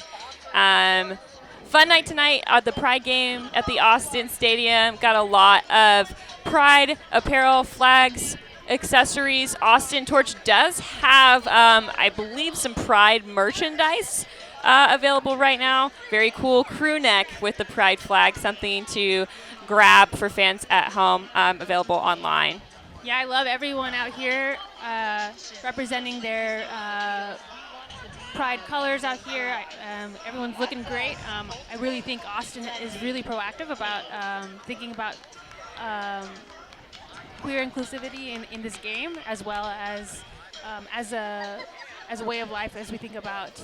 Fun night tonight at the Pride game at the Austin Stadium. Got a lot of Pride apparel, flags, accessories. Austin Torch does have, I believe, some Pride merchandise available right now. Very cool crew neck with the Pride flag, something to grab for fans at home, available online. Yeah, I love everyone out here representing their Pride colors out here. Everyone's looking great. I really think Austin is really proactive about thinking about queer inclusivity in this game, as well as a way of life, as we think about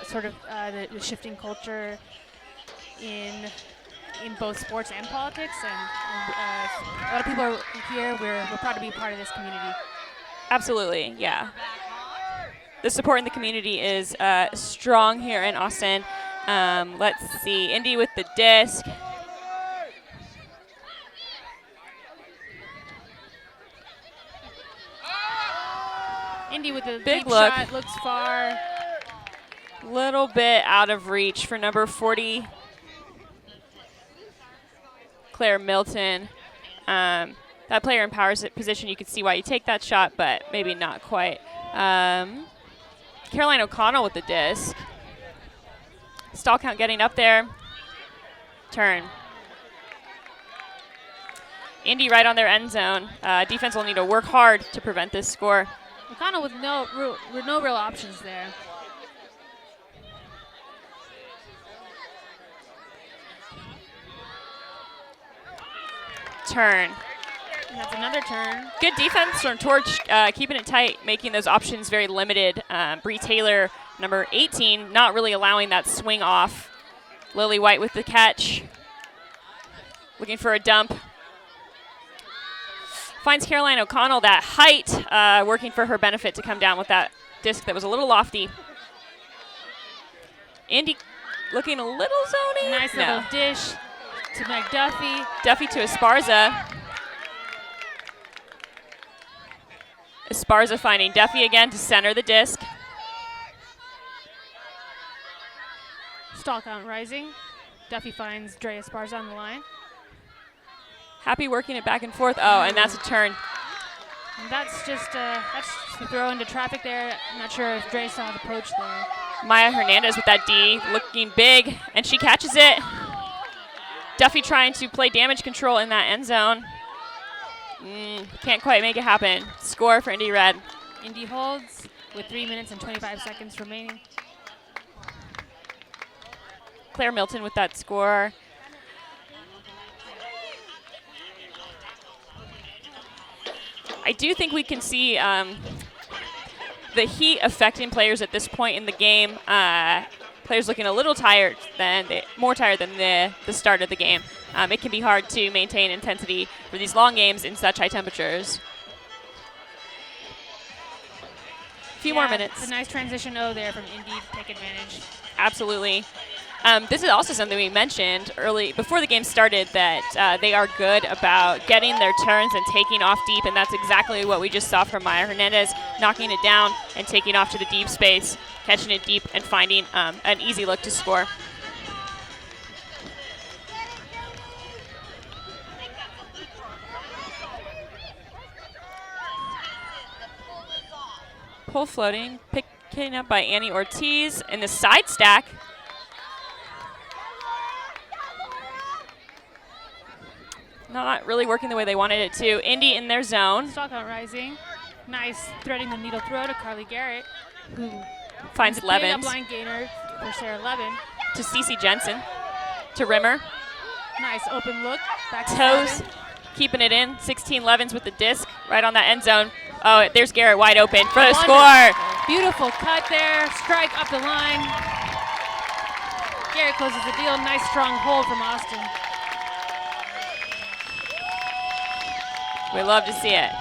sort of the shifting culture in both sports and politics. And a lot of people are here. We're proud to be part of this community. Absolutely, yeah. The support in the community is strong here in Austin. Let's see, Indy with the disc. Indy with the big deep look. shot, looks far. Little bit out of reach for number 40, Claire Milton. That player in power position, you can see why you take that shot, but maybe not quite. Caroline O'Connell with the disc. Stall count getting up there. Turn. Indy right on their end zone. Defense will need to work hard to prevent this score. O'Connell with no real options there. Turn. And that's another turn. Good defense from Torch, keeping it tight, making those options very limited. Bree Taylor, number 18, not really allowing that swing off. Lily White with the catch. Looking for a dump. Finds Caroline O'Connell that height, working for her benefit to come down with that disc that was a little lofty. Indy looking a little zony. Nice little dish to McDuffie. Duffy to Esparza. Esparza finding Duffy again to center the disc. Stall count rising. Duffy finds Dre Esparza on the line. Happy working it back and forth. Oh, and that's a turn. And that's just a throw into traffic there. I'm not sure if Dre saw the approach there. Maya Hernandez with that D, looking big, and she catches it. Duffy trying to play damage control in that end zone. Can't quite make it happen. Score for Indy Red. Indy holds with 3 minutes and 25 seconds remaining. Claire Milton with that score. I do think we can see the heat affecting players at this point in the game. Players looking a little tired more tired than the start of the game. It can be hard to maintain intensity for these long games in such high temperatures. A few more minutes. It's a nice transition there from Indy to take advantage. Absolutely. This is also something we mentioned early before the game started, that they are good about getting their turns and taking off deep, and that's exactly what we just saw from Maya Hernandez, knocking it down and taking off to the deep space, catching it deep and finding an easy look to score. Pull floating, picking up by Annie Ortiz in the side stack. Not really working the way they wanted it to. Indy in their zone. Stock out rising. Nice threading the needle throw to Carly Garrett, who finds Levens. Big line gainer for Sarah Levin. To Cece Jensen. To Rimmer. Nice open look. Back to Toes. Levin. Keeping it in. 16 Levens with the disc right on that end zone. Oh, there's Garrett wide open for the score. Beautiful cut there. Strike up the line. Garrett closes the deal. Nice strong hold from Austin. We love to see it.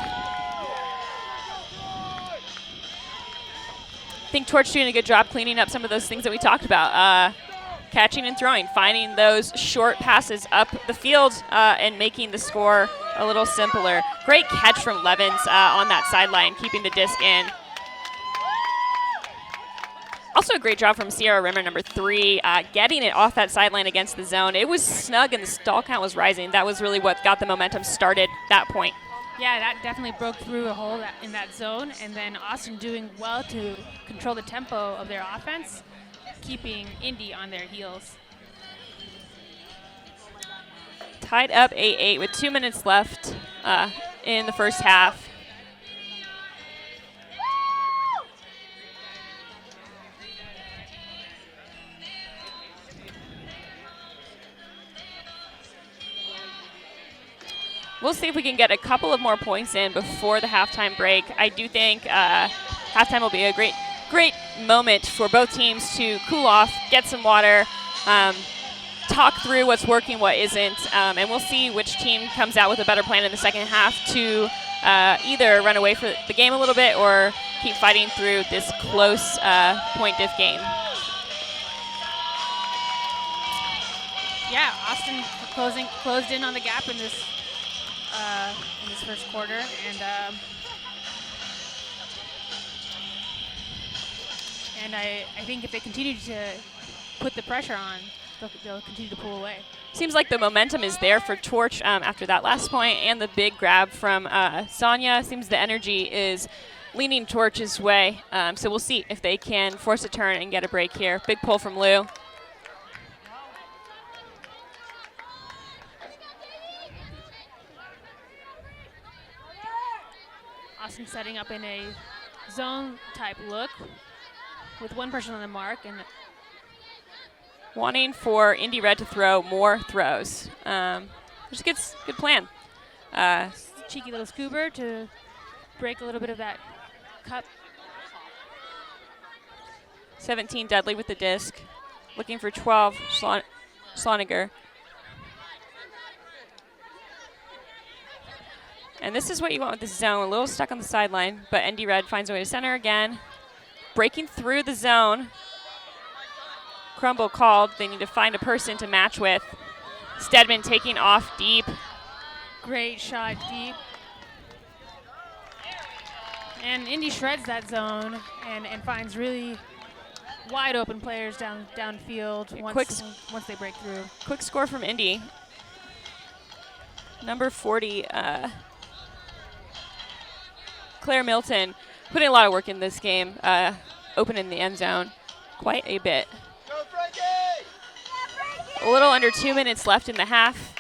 I think Torch doing a good job cleaning up some of those things that we talked about. Catching and throwing, finding those short passes up the field and making the score a little simpler. Great catch from Levens on that sideline, keeping the disc in. Also a great job from Sierra Rimmer, number 3, getting it off that sideline against the zone. It was snug and the stall count was rising. That was really what got the momentum started that point. Yeah, that definitely broke through a hole in that zone. And then Austin doing well to control the tempo of their offense, keeping Indy on their heels. Tied up 8-8 with 2 minutes left in the first half. We'll see if we can get a couple of more points in before the halftime break. I do think halftime will be a great moment for both teams to cool off, get some water, talk through what's working, what isn't, and we'll see which team comes out with a better plan in the second half to either run away for the game a little bit or keep fighting through this close point diff game. Yeah, Austin closed in on the gap in this first quarter, and I think if they continue to put the pressure on, they'll continue to pull away. Seems like the momentum is there for Torch after that last point and the big grab from Sonia. Seems the energy is leaning Torch's way, so we'll see if they can force a turn and get a break here. Big pull from Lou. Austin setting up in a zone type look with one person on the mark and wanting for Indy Red to throw more throws. Which is good plan. Cheeky little scoober to break a little bit of that cup. 17 Dudley with the disc. Looking for 12 Sloniger. And this is what you want with this zone. A little stuck on the sideline, but Indy Red finds a way to center again. Breaking through the zone. Crumble called. They need to find a person to match with. Stedman taking off deep. Great shot deep. And Indy shreds that zone and finds really wide open players downfield once they break through. Quick score from Indy. Number 40, Claire Milton, putting a lot of work in this game, open in the end zone quite a bit. A little under 2 minutes left in the half.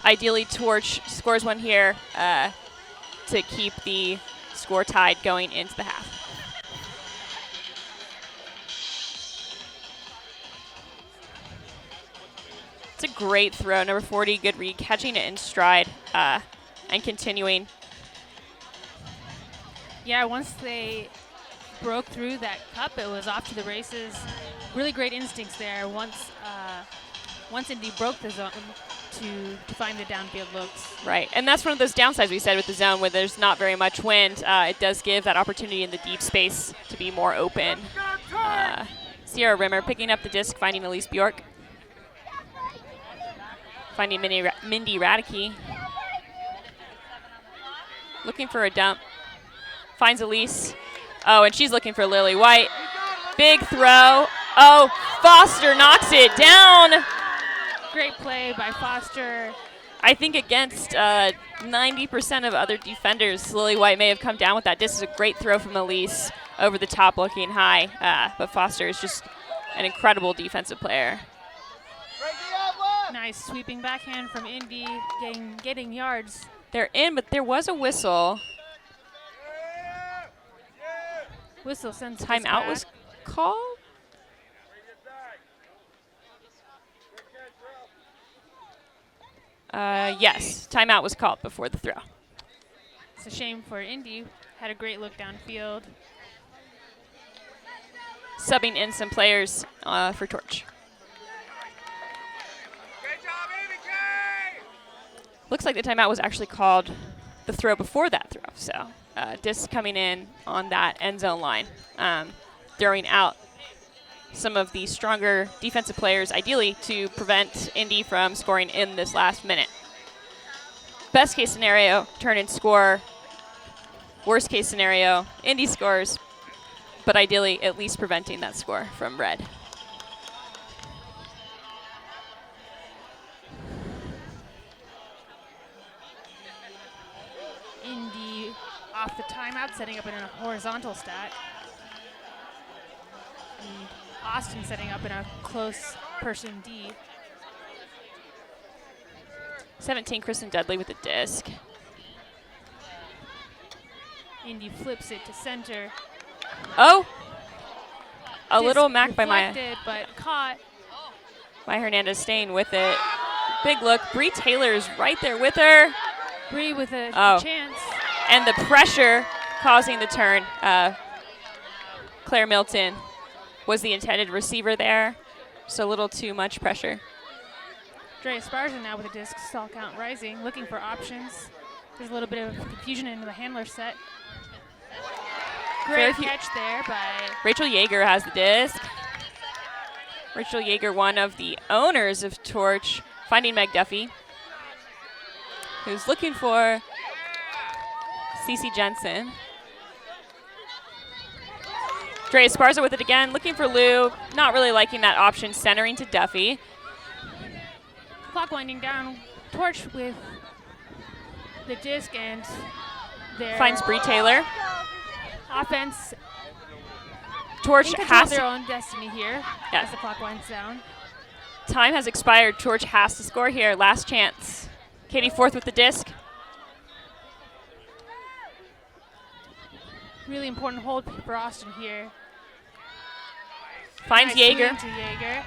Ideally, Torch scores one here to keep the score tied going into the half. It's a great throw. Number 40, good read, catching it in stride and continuing. Yeah, once they broke through that cup, it was off to the races. Really great instincts there. Once Indy broke the zone to find the downfield looks. Right, and that's one of those downsides we said with the zone where there's not very much wind. It does give that opportunity in the deep space to be more open. Sierra Rimmer picking up the disc, finding Elise Bjork. Finding Mindy Radicke. Looking for a dump. Finds Elise. Oh, and she's looking for Lily White. Big throw. Oh, Foster knocks it down. Great play by Foster. I think against 90% of other defenders, Lily White may have come down with that. This is a great throw from Elise over the top looking high, but Foster is just an incredible defensive player. Nice sweeping backhand from Indy, getting yards. They're in, but there was a whistle. Whistle sends timeout was called. Yes, timeout was called before the throw. It's a shame for Indy. Had a great look downfield. Subbing in some players for Torch. Looks like the timeout was actually called the throw before that throw. So disc coming in on that end zone line, throwing out some of the stronger defensive players, ideally to prevent Indy from scoring in this last minute. Best case scenario, turn and score. Worst case scenario, Indy scores, but ideally at least preventing that score from Red. Indy off the timeout, setting up in a horizontal stack. And Austin setting up in a close person D. 17, Kristen Dudley with the disc. Indy flips it to center. Oh! A Disc little mac by Maya. deflected, but caught. Maya Hernandez staying with it. Big look. Bree Taylor's right there with her. Bree with a chance. And the pressure causing the turn. Claire Milton was the intended receiver there. So a little too much pressure. Drea Esparza now with a disc, stall count rising, looking for options. There's a little bit of confusion in the handler set. Great catch there by Rachel Yeager has the disc. Rachel Yeager, one of the owners of Torch, finding Meg Duffy, who's looking for Cece Jensen. Drea Esparza with it again, looking for Lou, not really liking that option, centering to Duffy. Clock winding down. Torch with the disc and their finds Bree Taylor. Offense. Torch has their own destiny here as the clock winds down. Time has expired. Torch has to score here. Last chance. Katie Forth with the disc. Really important hold for Austin here. Finds nice Yeager. To Yeager.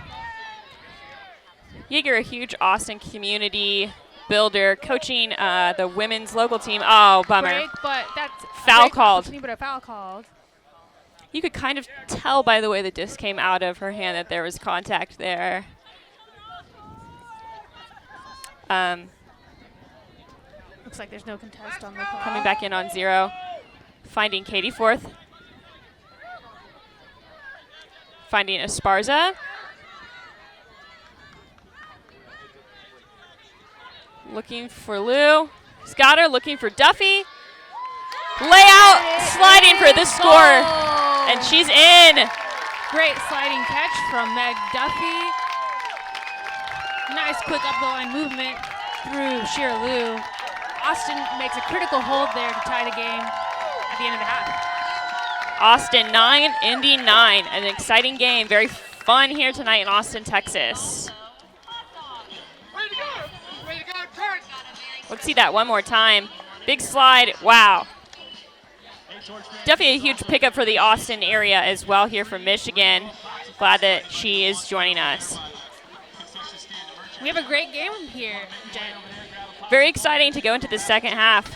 Yeager, a huge Austin community builder, coaching the women's local team. Oh, bummer. Break, but that's foul called. But a foul called. You could kind of tell by the way the disc came out of her hand that there was contact there. Looks like there's no contest on the call. Coming back in on 0. Finding Katie Forth. Finding Esparza. Looking for Lou. Scotter looking for Duffy. Layout, sliding for the score. And she's in. Great sliding catch from Meg Duffy. Nice quick up the line movement through Shira Lou. Austin makes a critical hold there to tie the game at the end of the half. Austin 9, Indy 9. An exciting game. Very fun here tonight in Austin, Texas. Let's see that one more time. Big slide. Wow. Definitely a huge pickup for the Austin area as well here from Michigan. Glad that she is joining us. We have a great game here, Jen. Very exciting to go into the second half,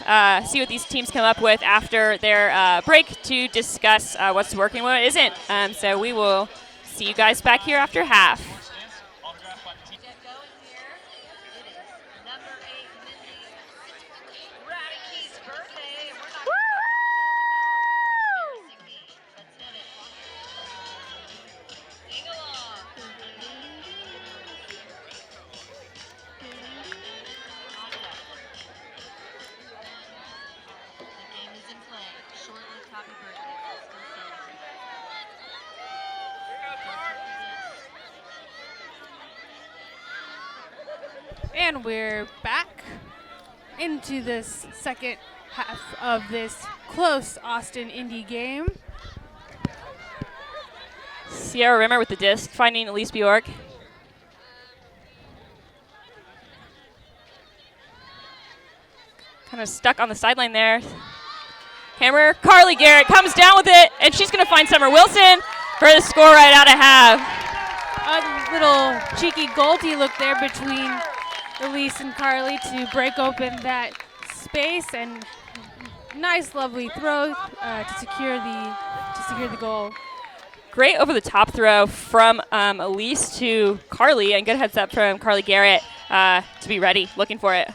see what these teams come up with after their break to discuss what's working, what isn't. So we will see you guys back here after half. And we're back into this second half of this close Austin Indy game. Sierra Rimmer with the disc, finding Elise Bjork. Kind of stuck on the sideline there. Hammer, Carly Garrett comes down with it, and she's going to find Summer Wilson for the score right out of half. A little cheeky goalty look there between Elise and Carly to break open that space, and nice, lovely throw to secure the goal. Great over-the-top throw from Elise to Carly, and good heads up from Carly Garrett to be ready, looking for it.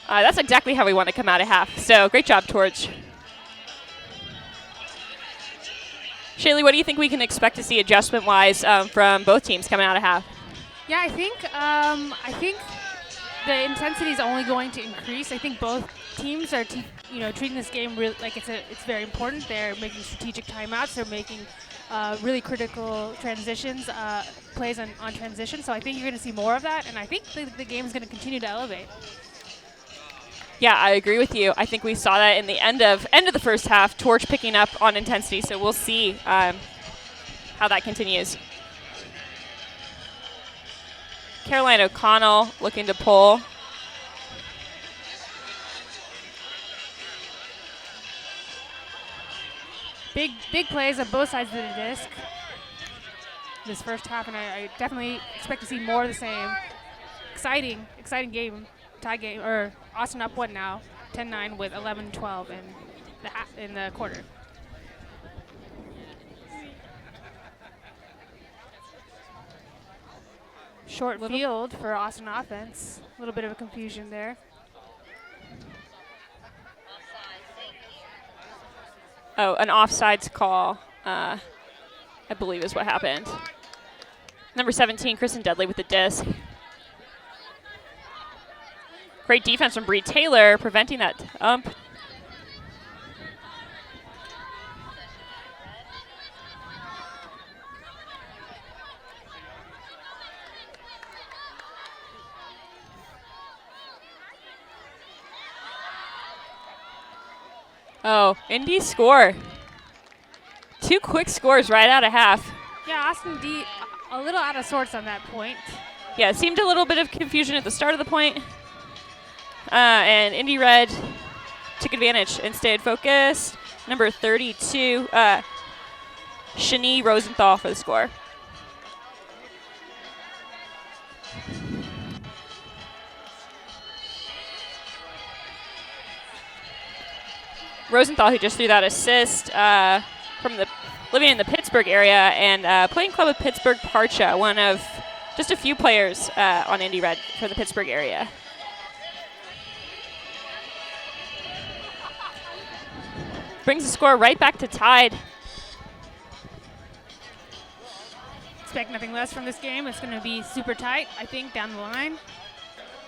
That's exactly how we want to come out of half. So great job, Torch. Shaylee, what do you think we can expect to see adjustment-wise from both teams coming out of half? Yeah, I think the intensity is only going to increase. I think both teams are treating this game like it's very important. They're making strategic timeouts. They're making really critical transitions, plays on transition. So I think you're going to see more of that, and I think the game is going to continue to elevate. Yeah, I agree with you. I think we saw that in the end of the first half, Torch picking up on intensity, so we'll see how that continues. Caroline O'Connell looking to pull. Big plays on both sides of the disc this first half, and I definitely expect to see more of the same. Exciting game. Tie game, or Austin up 1 now, 10-9 with 11-12 in the quarter. Short field for Austin offense. A little bit of a confusion there. Oh, an offsides call, I believe is what happened. Number 17, Kristen Dudley with the disc. Great defense from Bree Taylor, preventing that ump. Oh, Indy score. 2 quick scores right out of half. Yeah, Austin D a little out of sorts on that point. Yeah, it seemed a little bit of confusion at the start of the point. And Indy Red took advantage and stayed focused. Number 32, Shani Rosenthal for the score. Rosenthal, who just threw that assist from living in the Pittsburgh area and playing club with Pittsburgh Parcha, one of just a few players on Indy Red from the Pittsburgh area. Brings the score right back to tied. Expect nothing less from this game. It's going to be super tight, I think, down the line.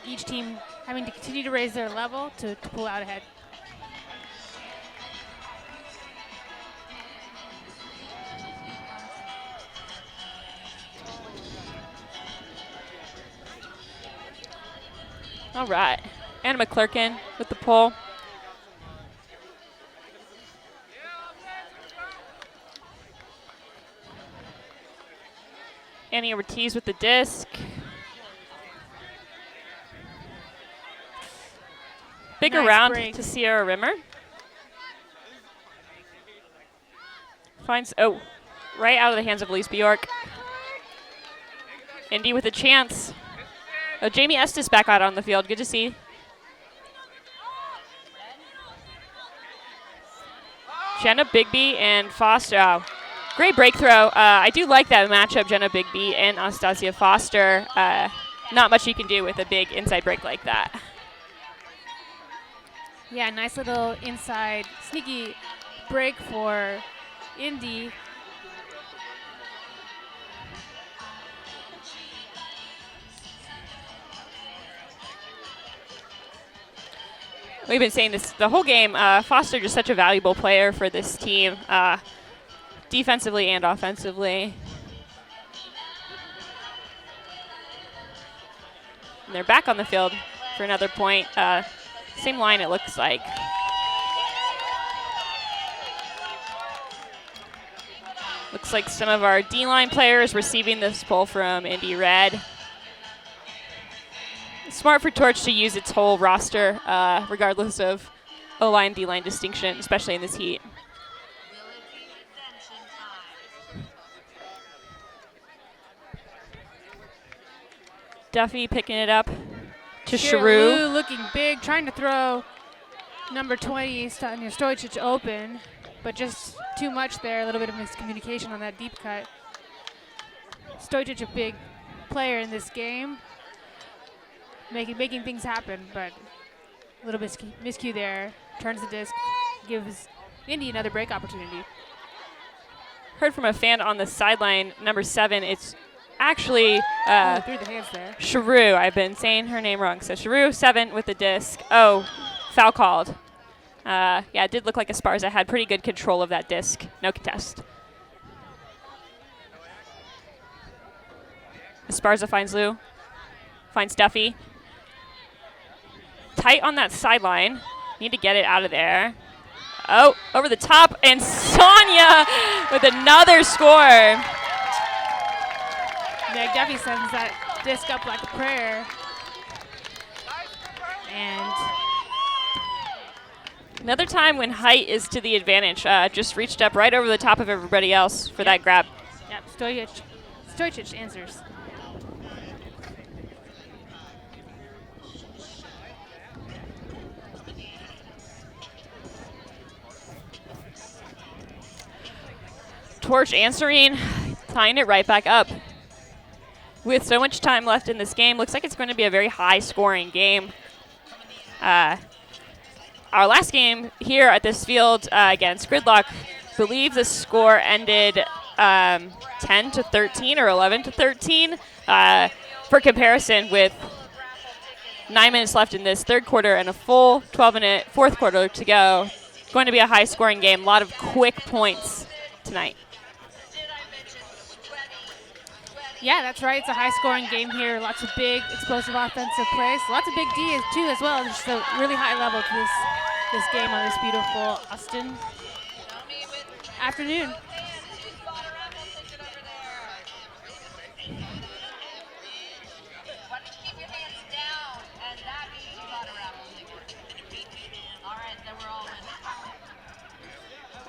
Each team having to continue to raise their level to pull out ahead. All right. Anna McClurkin with the pull. Annie Ortiz with the disc. Big Nice around break to Sierra Rimmer. Finds, right out of the hands of Elise Bjork. Indy with a chance. Oh, Jamie Estes back out on the field. Good to see. Jenna Bigby and Foster. Oh, great breakthrow. I do like that matchup, Jenna Bigby and Anastasia Foster. Not much you can do with a big inside break like that. Yeah, nice little inside sneaky break for Indy. We've been saying this the whole game. Foster just such a valuable player for this team, defensively and offensively. And they're back on the field for another point. Same line, it looks like. Looks like some of our D-line players receiving this pull from Indy Red. Smart for Torch to use its whole roster, regardless of O-line, D-line distinction, especially in this heat. Duffy picking it up to Sharu. Looking big, trying to throw number 20, Stojicic open, but just too much there, a little bit of miscommunication on that deep cut. Stojicic, a big player in this game, making things happen, but a little bit miscue there. Turns the disc, gives Indy another break opportunity. Heard from a fan on the sideline, number 7, it's actually through the hands there. Sharu. I've been saying her name wrong. So Sharu, 7 with the disc. Oh, foul called. Yeah, it did look like Esparza had pretty good control of that disc. No contest. Esparza finds Lou. Finds Duffy. Tight on that sideline. Need to get it out of there. Oh, over the top. And Sonia with another score. Duffy sends that disc up like a prayer. And another time when height is to the advantage. Just reached up right over the top of everybody else for that grab. Yep, Stojicic answers. Torch answering, tying it right back up. With so much time left in this game, looks like it's going to be a very high-scoring game. Our last game here at this field against Gridlock, I believe the score ended 10-13 or 11-13. For comparison, with 9 minutes left in this third quarter and a full 12-minute fourth quarter to go, going to be a high-scoring game. A lot of quick points tonight. Yeah, that's right. It's a high-scoring game here. Lots of big, explosive offensive plays. Lots of big D, too, as well. Just a really high level to this game on this beautiful Austin afternoon.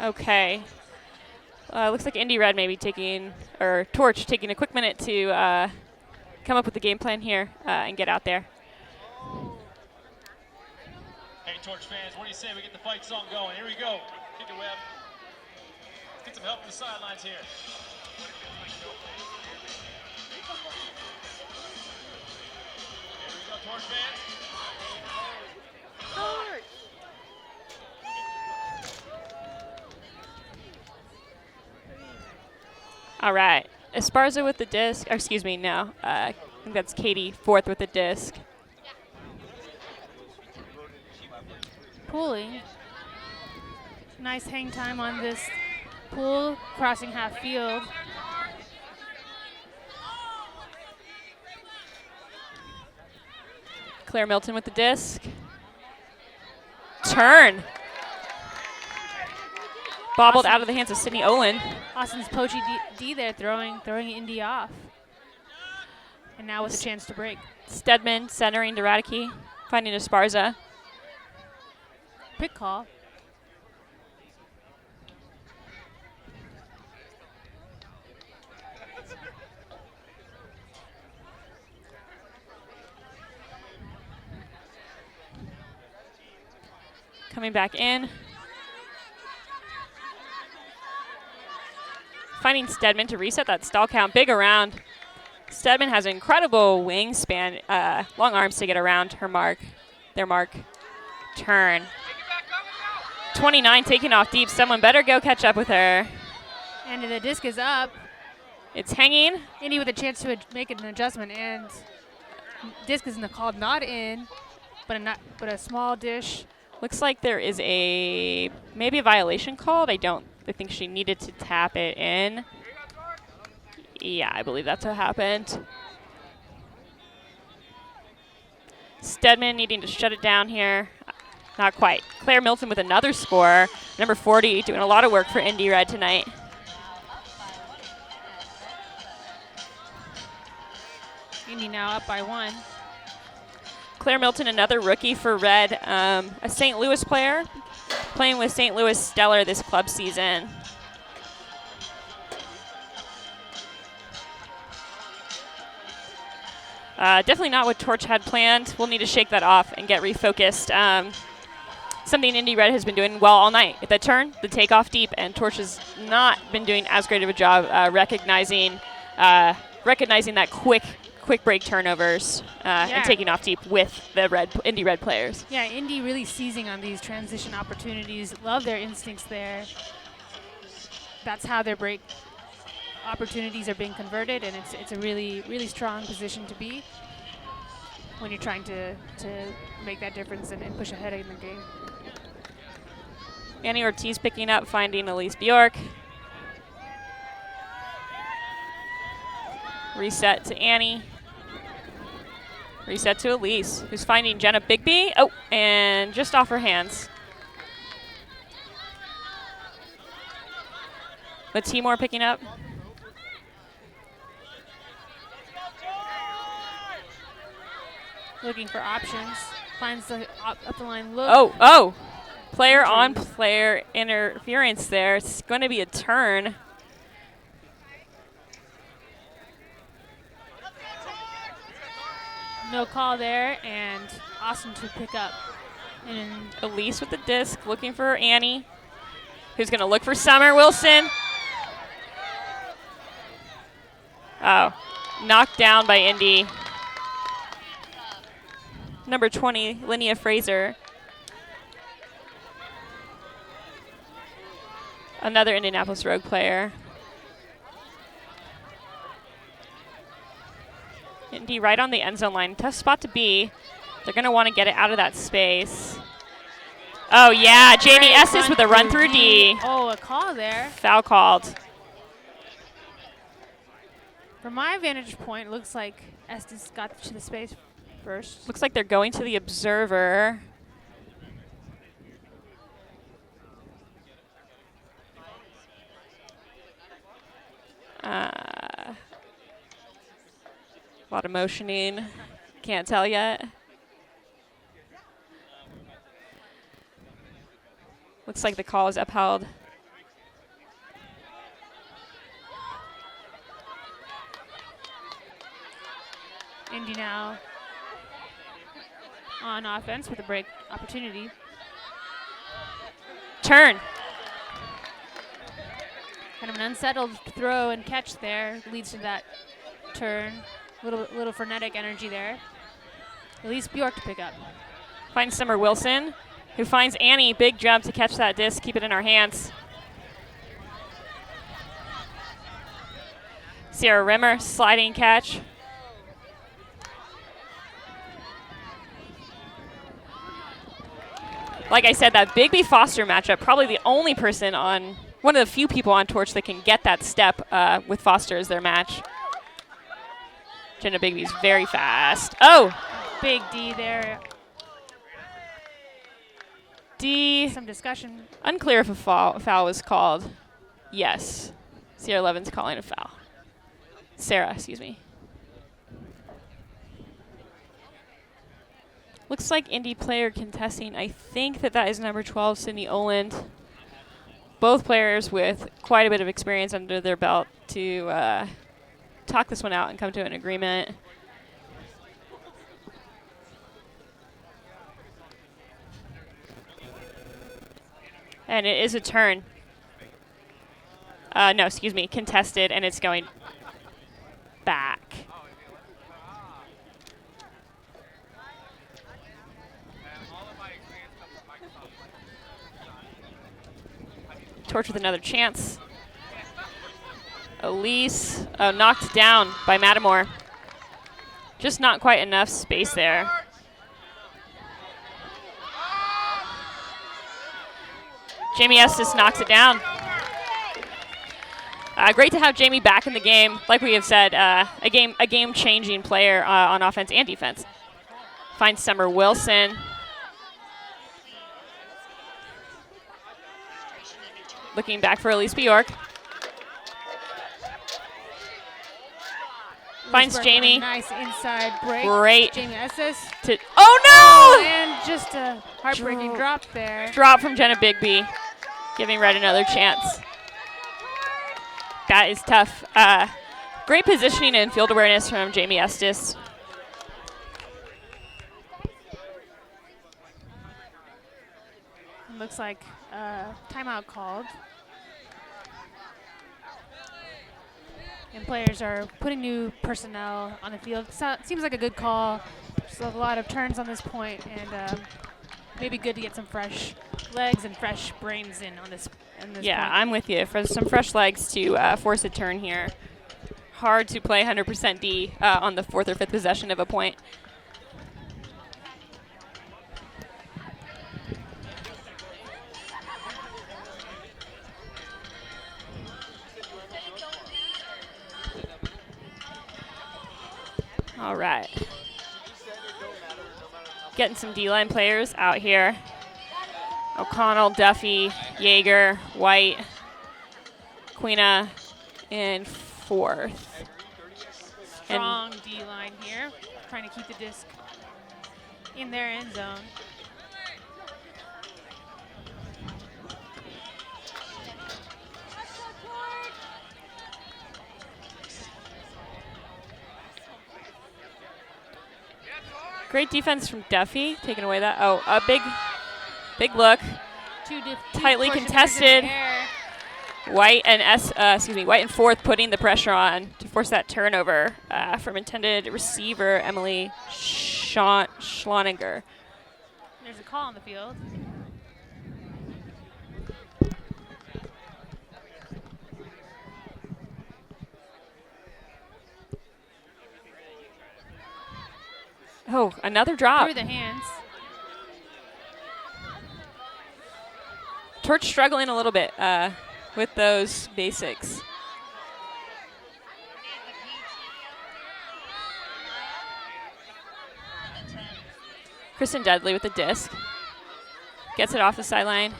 Okay. Looks like Indy Red maybe taking, or Torch taking a quick minute to come up with the game plan here and get out there. Hey, Torch fans, what do you say we get the fight song going? Here we go. Kick it, Webb. Let's get some help from the sidelines here. Here we go, Torch fans. Torch! All right. Esparza with the disc. Or excuse me, no. I think that's Katie, 4th with the disc. Pulling. Nice hang time on this pull, crossing half field. Claire Milton with the disc. Turn. Bobbled out of the hands of Sydney Olin. Austin's Poachy D there throwing Indy off. And now with a chance to break. Stedman centering to Radicki, finding Esparza. Quick call. Coming back in. Finding Stedman to reset that stall count. Big around. Stedman has an incredible wingspan, long arms to get around her mark, their mark. Turn. 29 taking off deep. Someone better go catch up with her. And the disc is up. It's hanging. Indy with a chance to make an adjustment, and disc is called not in, but a small dish. Looks like there is maybe a violation called. I think she needed to tap it in. Yeah, I believe that's what happened. Stedman needing to shut it down here. Not quite. Claire Milton with another score. Number 40 doing a lot of work for Indy Red tonight. Indy now up by 1. Claire Milton, another rookie for Red, a St. Louis player, playing with St. Louis Stellar this club season. Definitely not what Torch had planned. We'll need to shake that off and get refocused. Something Indy Red has been doing well all night. At the turn, the takeoff deep, and Torch has not been doing as great of a job recognizing that quick break turnovers and taking off deep with the Indy Red players. Yeah, Indy really seizing on these transition opportunities. Love their instincts there. That's how their break opportunities are being converted, and it's a really, really strong position to be when you're trying to make that difference and push ahead in the game. Annie Ortiz picking up, finding Elise Bjork. Reset to Annie. Reset to Elise, who's finding Jenna Bigby. Oh, and just off her hands. But Timor picking up. Looking for options. Finds the up the line look. Oh. Player on player interference there. It's going to be a turn. No call there, and Austin to pick up. And Elise with the disc, looking for Annie, who's going to look for Summer Wilson. Oh, knocked down by Indy. Number 20, Linnea Fraser. Another Indianapolis Rogue player. Indy right on the end zone line. Tough spot to be. They're going to want to get it out of that space. Oh, yeah. Jamie Estes with a run through D. Oh, a call there. Foul called. From my vantage point, it looks like Estes got to the space first. Looks like they're going to the observer. A lot of motioning. Can't tell yet. Looks like the call is upheld. Indy now on offense with a break opportunity. Turn. Kind of an unsettled throw and catch there leads to that turn. Little frenetic energy there. Elise Bjork to pick up. Finds Summer Wilson, who finds Annie. Big jump to catch that disc, keep it in our hands. Sierra Rimmer, sliding catch. Like I said, that Bigby Foster matchup, probably the only person on, one of the few people on Torch that can get that step with Foster as their match. Jenna Bigby's very fast. Oh! Big D there. D. Some discussion. Unclear if a foul was called. Yes. Sierra Levin's calling a foul. Sarah, excuse me. Looks like Indy player contesting. I think that is number 12, Sydney Oland. Both players with quite a bit of experience under their belt to talk this one out and come to an agreement. And it is a turn. No, excuse me, contested, and it's going back. Torch with another chance. Elise, knocked down by Matamore. Just not quite enough space there. Jamie Estes knocks it down. Great to have Jamie back in the game. Like we have said, a game-changing player on offense and defense. Finds Summer Wilson. Looking back for Elise Bjork. Finds Jamie. Nice inside break. Great. Jamie Estes. Oh no! And just a heartbreaking drop there. Drop from Jenna Bigby, giving Red another chance. That is tough. Great positioning and field awareness from Jamie Estes. Looks like timeout called. And players are putting new personnel on the field. So, seems like a good call. There's a lot of turns on this point, and maybe good to get some fresh legs and fresh brains in on this. Yeah, point. I'm with you. For some fresh legs to force a turn here. Hard to play 100% D on the 4th or 5th possession of a point. All right. Getting some D-line players out here. O'Connell, Duffy, Yeager, White, Quina, and 4th. Strong D-line here, trying to keep the disc in their end zone. Great defense from Duffy, taking away that. Oh, a big look. Tightly contested. White and White and 4th putting the pressure on to force that turnover from intended receiver Emily Schloninger. There's a call on the field. Oh, another drop. Through the hands. Torch struggling a little bit with those basics. Kristen Dudley with the disc. Gets it off the sideline.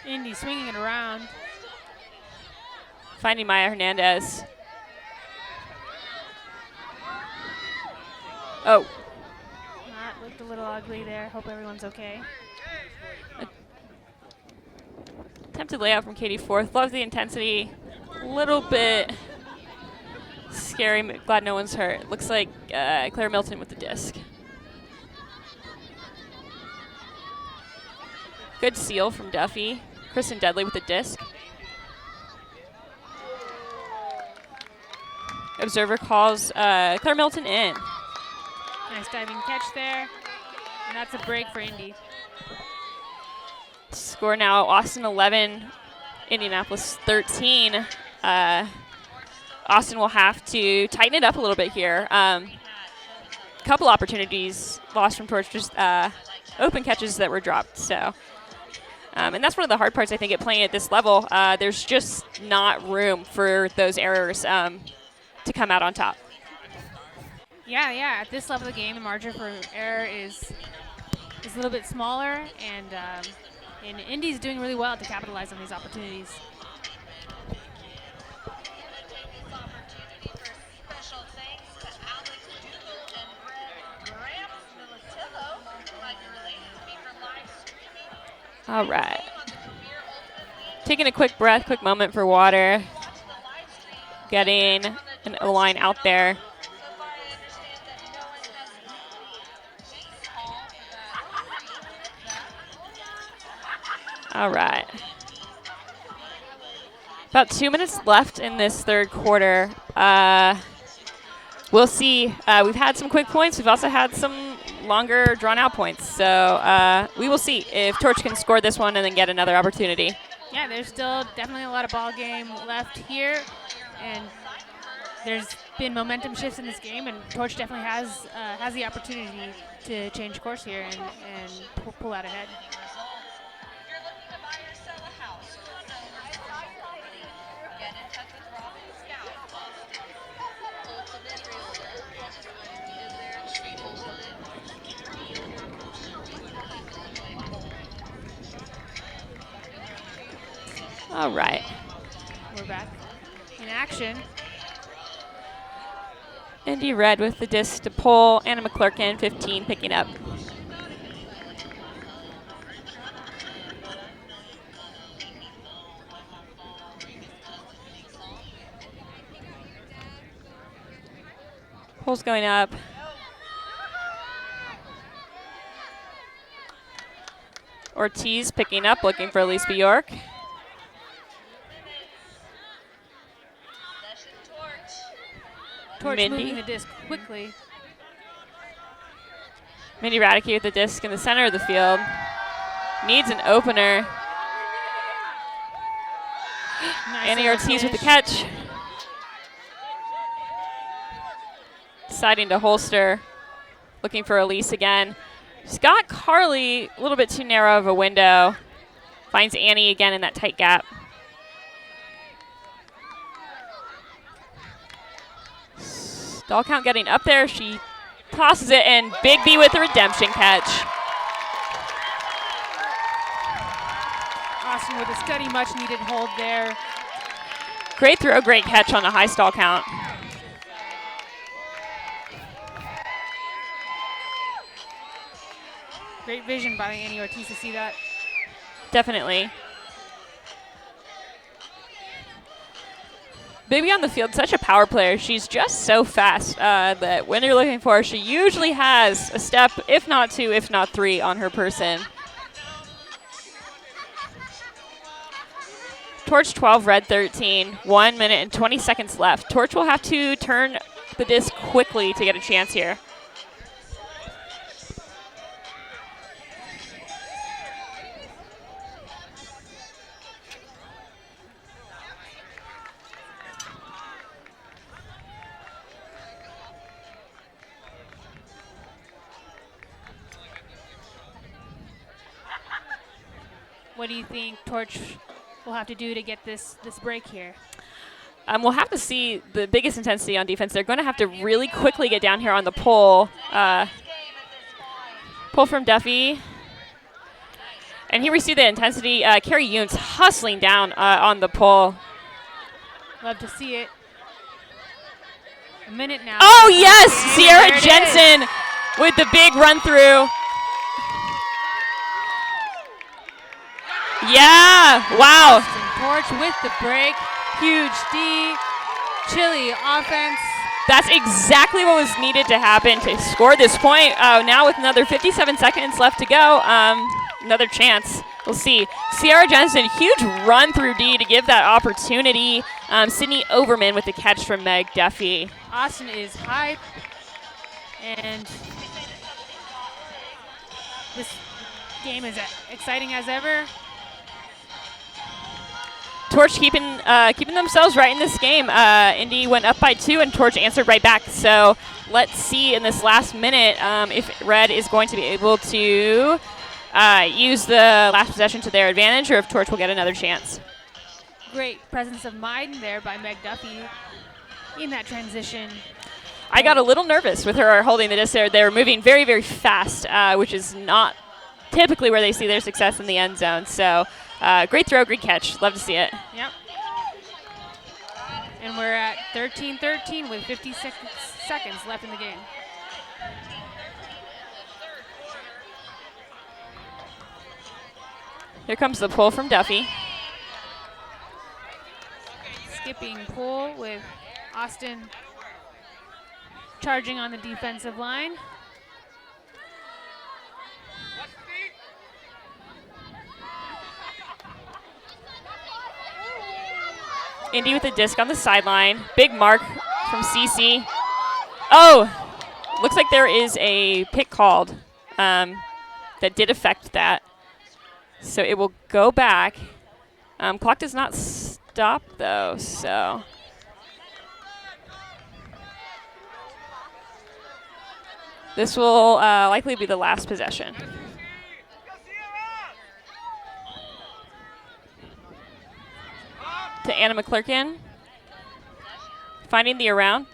Indy swinging it around. Finding Maya Hernandez. Oh. That looked a little ugly there. Hope everyone's okay. Attempted layout from Katie 4th. Loves the intensity. A little bit scary. Glad no one's hurt. Looks like Claire Milton with the disc. Good seal from Duffy. Kristen Dudley with the disc. Observer calls Claire Milton in. Nice diving catch there. And that's a break for Indy. Score now Austin 11, Indianapolis 13. Austin will have to tighten it up a little bit here. Couple opportunities lost from Torch, just open catches that were dropped. So, and that's one of the hard parts, I think, at playing at this level. There's just not room for those errors to come out on top. Yeah. At this level of the game, the margin for error is a little bit smaller, and Indy's doing really well to capitalize on these opportunities. All right. Taking a quick breath, quick moment for water. Getting an O-line out there. All right. About 2 minutes left in this third quarter. We'll see. We've had some quick points. We've also had some longer, drawn-out points. So we will see if Torch can score this one and then get another opportunity. Yeah, there's still definitely a lot of ball game left here, and there's been momentum shifts in this game, and Torch definitely has the opportunity to change course here and pull out ahead. All right. We're back in action. Indy Red with the disc to pull. Anna McClurkin, 15, picking up. Pull's going up. Ortiz picking up, looking for Elise Bjork. Torch Mindy. moving the disc quickly. Mindy Radke with the disc in the center of the field. Needs an opener. Nice Annie little Ortiz with the finish. catch. Deciding to holster. Looking for Elise again. Scott Carley, a little bit too narrow of a window. Finds Annie again in that tight gap. Stall count getting up there. She tosses it, and Big B with the redemption catch. Austin with a steady, much-needed hold there. Great throw, great catch on a high stall count. Great vision by Annie Ortiz to see that. Definitely. Baby on the field, such a power player. She's just so fast that when you're looking for her, she usually has a step, if not two, if not three, on her person. Torch 12, Red 13. 1 minute and 20 seconds left. Torch will have to turn the disc quickly to get a chance here. What do you think Torch will have to do to get this break here? We'll have to see the biggest intensity on defense. They're going to have to really quickly get down here on the pull. Pull from Duffy. And here we see the intensity. Carrie Yountz hustling down on the pull. Love to see it. A minute now. Oh, yes! And Sierra there it Jensen with the big run through. Yeah, wow. Austin Torch with the break. Huge D. Chilly offense. That's exactly what was needed to happen to score this point. Now with another 57 seconds left to go, another chance. We'll see. Sierra Jensen, huge run through D to give that opportunity. Sydney Overman with the catch from Meg Duffy. Austin is hype. And this game is exciting as ever. Torch keeping themselves right in this game. Indy went up by 2, and Torch answered right back. So let's see in this last minute if Red is going to be able to use the last possession to their advantage, or if Torch will get another chance. Great presence of mind there by Meg Duffy in that transition. I got a little nervous with her holding the disc there. They were moving very, very fast, which is not typically where they see their success in the end zone. So great throw, great catch. Love to see it. Yep. And we're at 13-13 with 56 seconds left in the game. Here comes the pull from Duffy. Skipping pull with Austin charging on the defensive line. Indy with the disc on the sideline. Big mark from CC. Oh, looks like there is a pick called that did affect that. So it will go back. Clock does not stop though, so. This will likely be the last possession. To Anna McClurkin. Finding the around.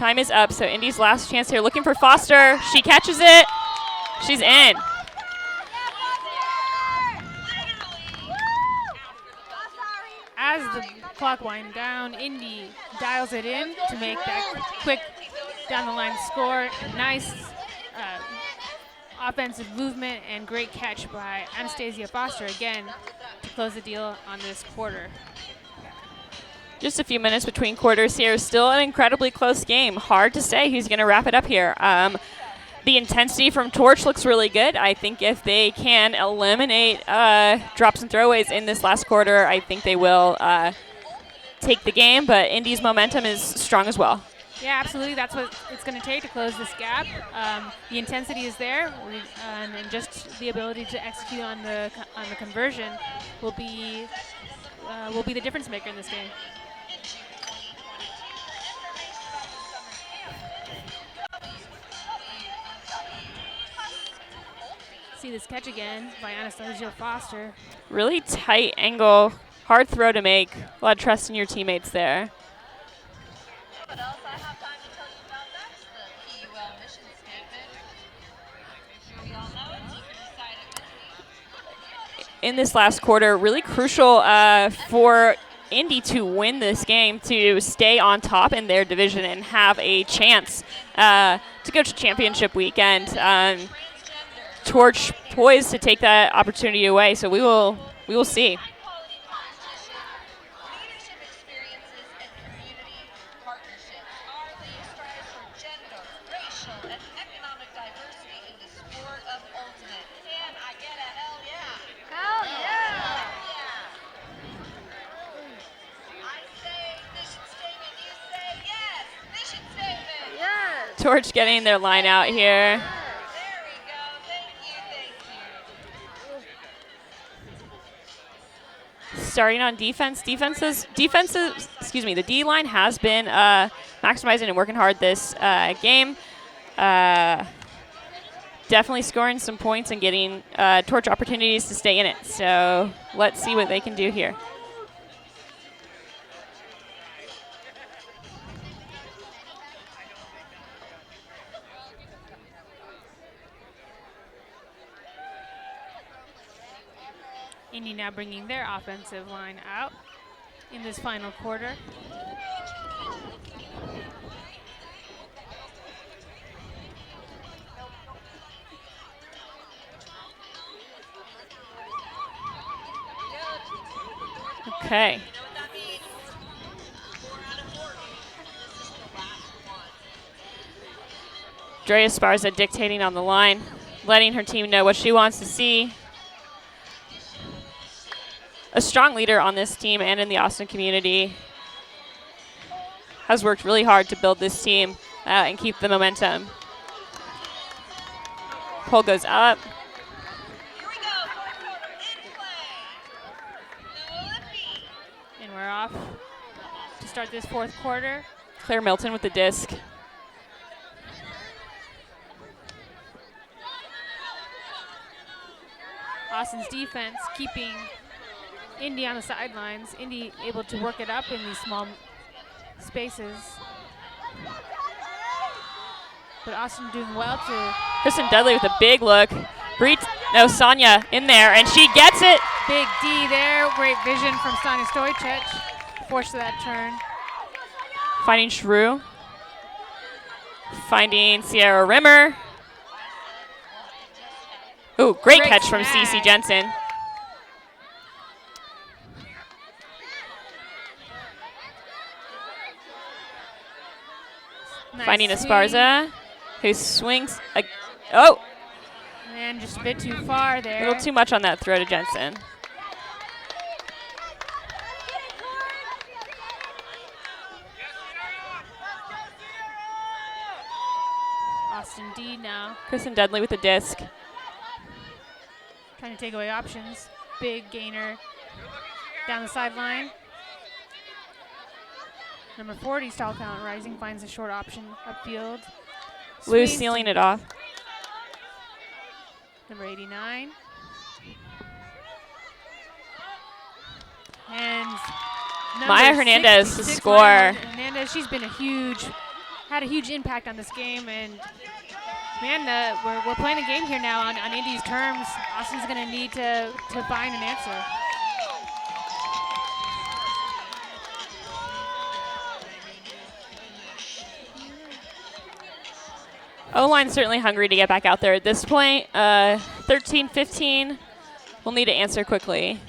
Time is up, so Indy's last chance here. Looking for Foster. She catches it. She's in. As the clock winds down, Indy dials it in to make that quick down the line score. Nice offensive movement and great catch by Anastasia Foster again to close the deal on this quarter. Just a few minutes between quarters here. Still an incredibly close game. Hard to say who's going to wrap it up here. The intensity from Torch looks really good. I think if they can eliminate drops and throwaways in this last quarter, I think they will take the game, but Indy's momentum is strong as well. Yeah, absolutely. That's what it's going to take to close this gap. The intensity is there, and just the ability to execute on the conversion will be the difference maker in this game. See this catch again by Anastasia Foster. Really tight angle, hard throw to make. A lot of trust in your teammates there. But also I have time to tell you about that, the PUL mission statement. Make sure we all know it, so you can decide it with me. In this last quarter, really crucial for Indy to win this game, to stay on top in their division and have a chance to go to championship weekend. Torch poised to take that opportunity away, so we will see. Leadership experiences and community partnerships. Our league strives for gender, racial, and economic diversity in the sport of ultimate. Can I get a hell yeah? Hell yeah! I say mission statement, you say yes! Mission statement! Yes! Torch getting their line out here. Starting on defense, the D line has been maximizing and working hard this game. Definitely scoring some points and getting Torch opportunities to stay in it. So let's see what they can do here. Indy now bringing their offensive line out in this final quarter. Okay. Drea Sparza dictating on the line, letting her team know what she wants to see. A strong leader on this team and in the Austin community. Has worked really hard to build this team and keep the momentum. Pole goes up. And we're off to start this fourth quarter. Claire Milton with the disc. Austin's defense keeping Indy on the sidelines. Indy able to work it up in these small spaces. But Austin doing well to... Kristen Dudley with a big look. Sonia in there, and she gets it. Big D there. Great vision from Sonia Stojcic. Forced that turn. Finding Shrew. Finding Sierra Rimmer. Ooh, great catch from Cece Jensen. Nice Finding swing. Esparza, who swings. Oh! And just a bit too far there. A little too much on that throw to Jensen. Austin D now. Kristen Dudley with the disc. Trying to take away options. Big gainer down the sideline. Number 40, stall count rising, finds a short option upfield. Lou Swings sealing to it off. Number 89. And Maya Hernandez to 66, score. Maya Hernandez, she's been a huge, had a huge impact on this game. And man, we're playing a game here now on Indy's terms. Austin's going to need to find an answer. O-line certainly hungry to get back out there at this point. 13-15. We'll need to answer quickly.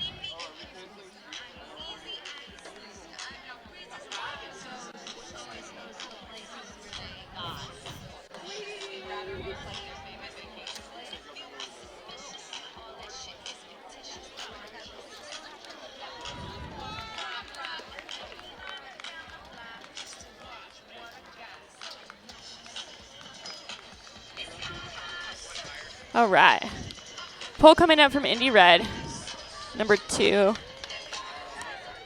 All right. Pull coming up from Indy Red, number 2,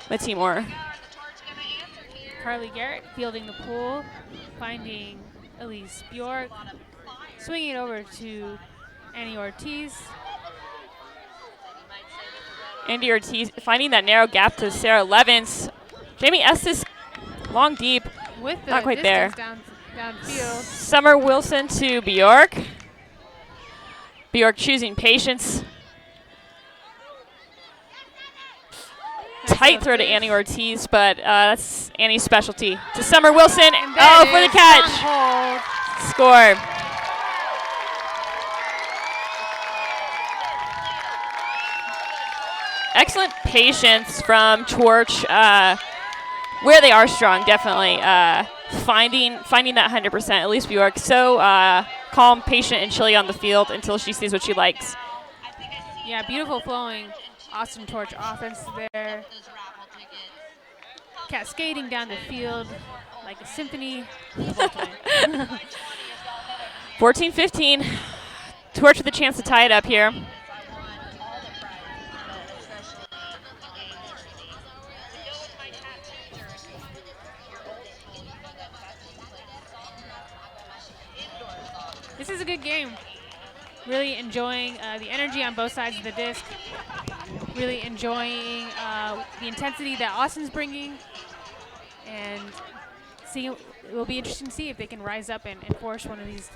Timor. Carly Garrett fielding the pull, finding Elise Bjork, swinging it over to Annie Ortiz. Andy Ortiz finding that narrow gap to Sarah Levins. Jamie Estes, long deep, with the not quite there. Downfield. Summer Wilson to Bjork. Bjork choosing patience. Tight throw to Annie Ortiz, but that's Annie's specialty. To Summer Wilson. Oh, for the catch. Score. Excellent patience from Torch. Where they are strong, definitely. Finding that 100%. Elise Bjork so calm, patient, and chilly on the field until she sees what she likes. Yeah, beautiful flowing Austin Torch offense there. Cascading down the field like a symphony. 14-15. Torch with a chance to tie it up here. This is a good game. Really enjoying the energy on both sides of the disc. Really enjoying the intensity that Austin's bringing. And it will be interesting to see if they can rise up and force one of these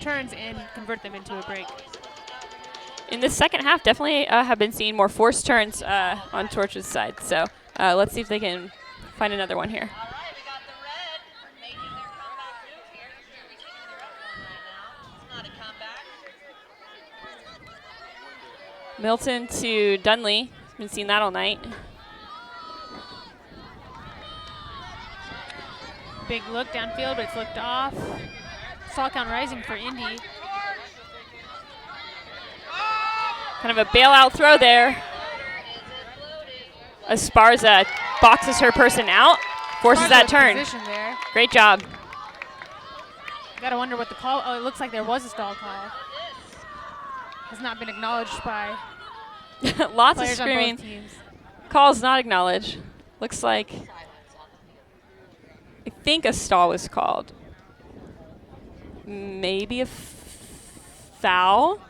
turns and convert them into a break. In the second half, definitely have been seeing more forced turns on Torch's side. So let's see if they can find another one here. Milton to Dunley. Been seeing that all night. Big look downfield, but it's looked off. Stall count rising for Indy. Kind of a bailout throw there. Esparza boxes her person out, forces that turn. There. Great job. Gotta wonder what the call. Oh, it looks like there was a stall call. Has not been acknowledged by lots of players screaming. on both teams. Calls not acknowledged. Looks like I think a stall was called. Maybe a foul.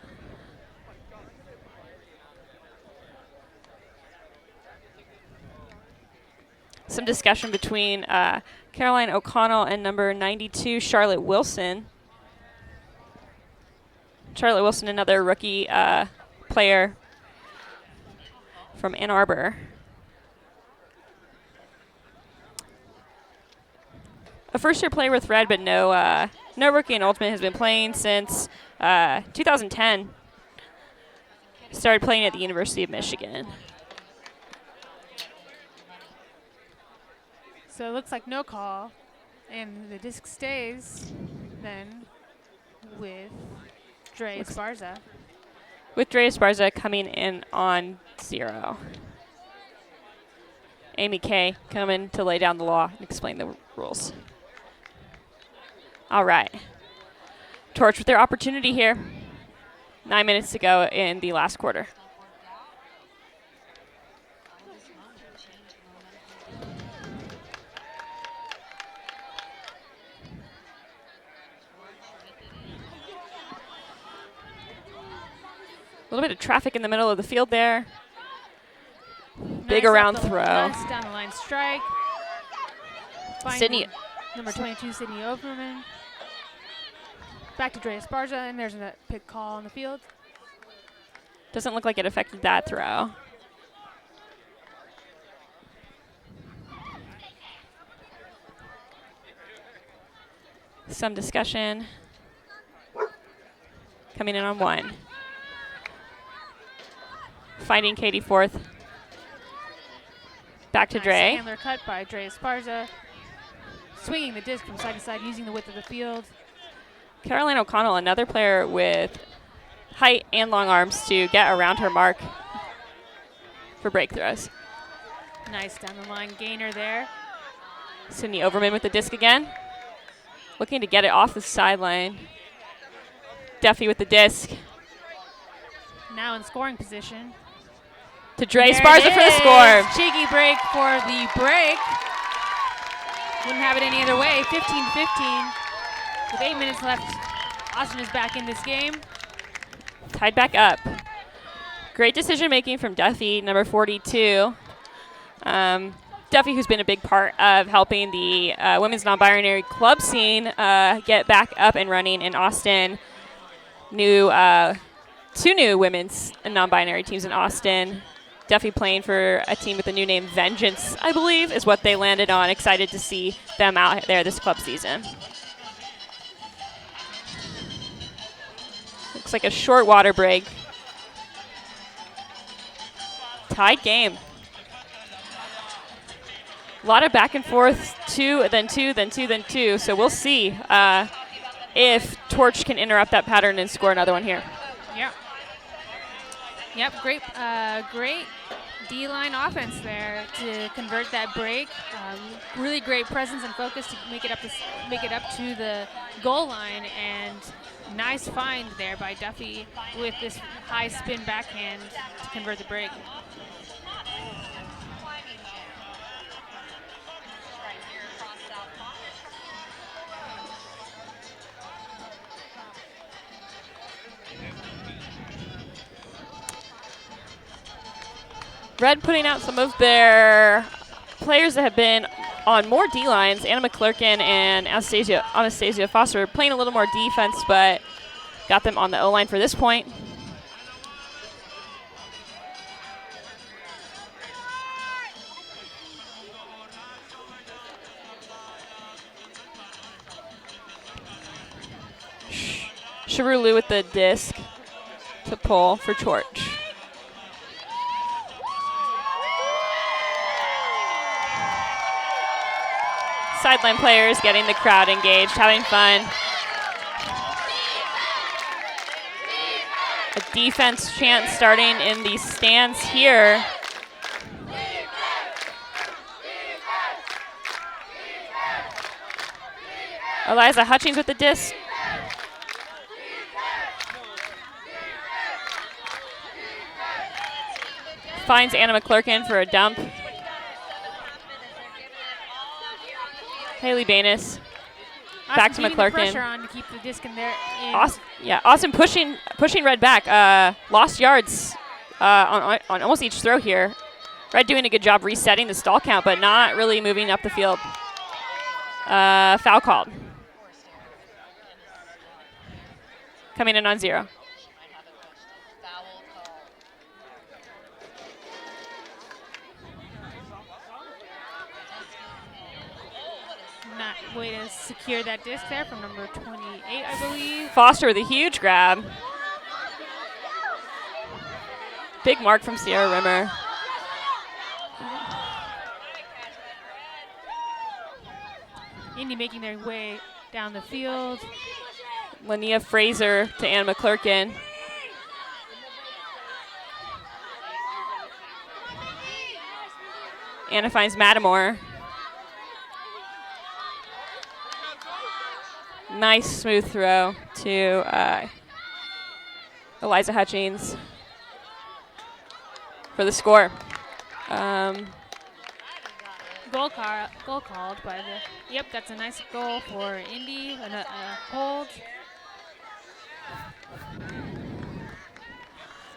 Some discussion between Caroline O'Connell and number 92, Charlotte Wilson. Charlotte Wilson, another rookie player from Ann Arbor. A first-year player with Red, but no rookie in Ultimate, has been playing since 2010. Started playing at the University of Michigan. So it looks like no call, and the disc stays then with Dre Esparza. With Dre Esparza coming in on 0. Amy Kay coming to lay down the law and explain the rules. All right. Torch with their opportunity here. 9 minutes to go in the last quarter. A little bit of traffic in the middle of the field there. Big Nice around up the- throw. Nice down the line strike. Sydney Number 22, Sydney Overman. Back to Drea Esparza, and there's a pick call on the field. Doesn't look like it affected that throw. Some discussion. Coming in on 1. Finding Katie fourth. Back to Nice Dre. handler cut by Drea Esparza. Swinging the disc from side to side, using the width of the field. Caroline O'Connell, another player with height and long arms to get around her mark for break throws. Nice down the line gainer there. Sydney Overman with the disc again. Looking to get it off the sideline. Duffy with the disc. Now in scoring position. To Dre There Esparza it for the is. score. Cheeky break for the break. Wouldn't have it any other way. 15-15. With 8 minutes left, Austin is back in this game. Tied back up. Great decision making from Duffy, number 42. Duffy, who's been a big part of helping the women's non-binary club scene get back up and running in Austin. Two new women's non-binary teams in Austin. Duffy playing for a team with a new name, Vengeance, I believe, is what they landed on. Excited to see them out there this club season. Looks like a short water break. Tied game. A lot of back and forth, 2, then 2, then 2, then 2. So we'll see if Torch can interrupt that pattern and score another one here. Yep, great D-line offense there to convert that break. Really great presence and focus to make it up to the goal line, and nice find there by Duffy with this high spin backhand to convert the break. Red putting out some of their players that have been on more D-lines. Anna McClurkin and Anastasia Foster playing a little more defense, but got them on the O-line for this point. Sharulu with the disc to pull for Torch. Sideline players getting the crowd engaged, having fun. A defense chant starting in the stands here. Eliza Hutchings with the disc. Finds Anna McClurkin for a dump. Haley Banis. Back to McClurkin. Pressure on to keep the disc in there. Austin pushing Red back. Lost yards on almost each throw here. Red doing a good job resetting the stall count, but not really moving up the field. Foul called. Coming in on 0. Way to secure that disc there from number 28, I believe. Foster with a huge grab. Big mark from Sierra Rimmer. Indy making their way down the field. Linnea Fraser to Anna McClurkin. Anna finds Matamore. Nice smooth throw to Eliza Hutchings for the score. Goal called by the. Yep, that's a nice goal for Indy. A hold.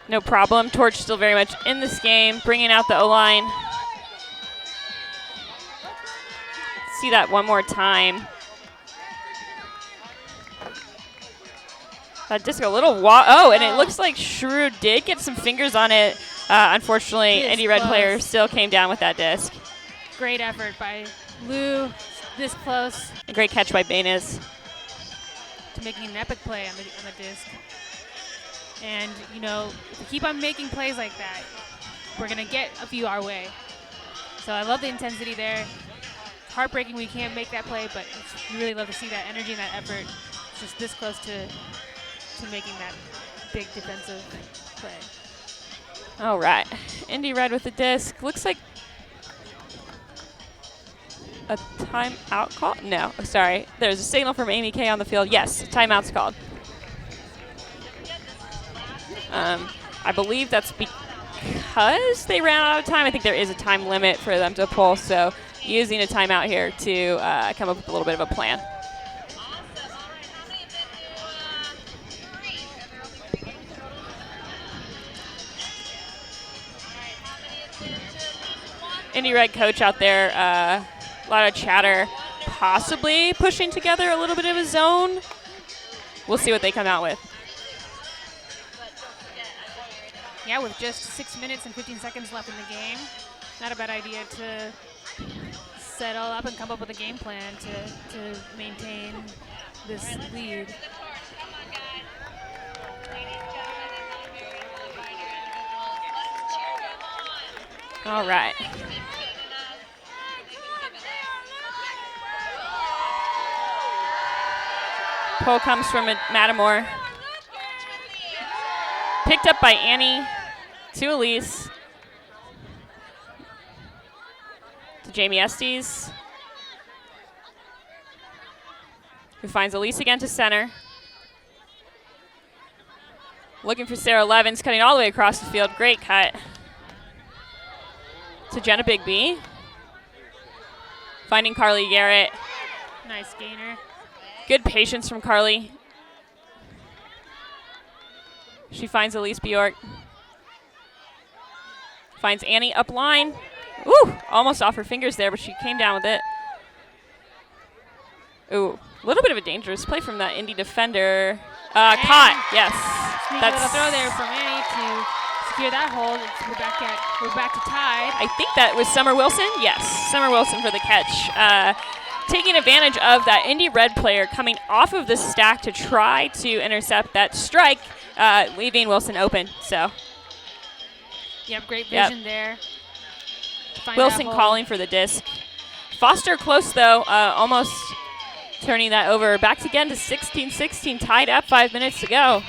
No problem. Torch still very much in this game, bringing out the O-line. see that one more time. That disc a little and it looks like Shrew did get some fingers on it. Unfortunately, Indy Red player still came down with that disc. Great effort by Lou, this close. A great catch by Baines. To making an epic play on the disc. And, you know, if we keep on making plays like that, we're going to get a few our way. So I love the intensity there. It's heartbreaking we can't make that play, but you really love to see that energy and that effort. It's just this close to making that big defensive play. All right. Indy Red with the disc. Looks like a timeout call? No, sorry. There's a signal from Amy Kay on the field. Yes, timeout's called. I believe that's because they ran out of time. I think there is a time limit for them to pull, so using a timeout here to come up with a little bit of a plan. Indy Red coach out there, a lot of chatter, possibly pushing together a little bit of a zone. We'll see what they come out with. Yeah, with just 6 minutes and 15 seconds left in the game, not a bad idea to set all up and come up with a game plan to maintain this lead. All right. Pull comes from Mattamore. Picked up by Annie to Elise. To Jamie Estes. Who finds Elise again to center. Looking for Sarah Levins, cutting all the way across the field. Great cut. To Jenna Bigby. Finding Carly Garrett. Nice gainer. Good patience from Carly. She finds Elise Bjork. Finds Annie up line. Ooh, almost off her fingers there, but she came down with it. Ooh, a little bit of a dangerous play from that Indy defender. Caught, yes. Sneaky little throw there from Annie to secure that hold. We're back to tie. I think that was Summer Wilson. Yes, Summer Wilson for the catch. Taking advantage of that Indy Red player coming off of the stack to try to intercept that strike, leaving Wilson open. So, yep, great vision there. Wilson calling for the disc. Foster close though, almost turning that over. Back again to 16-16, tied up, 5 minutes to go.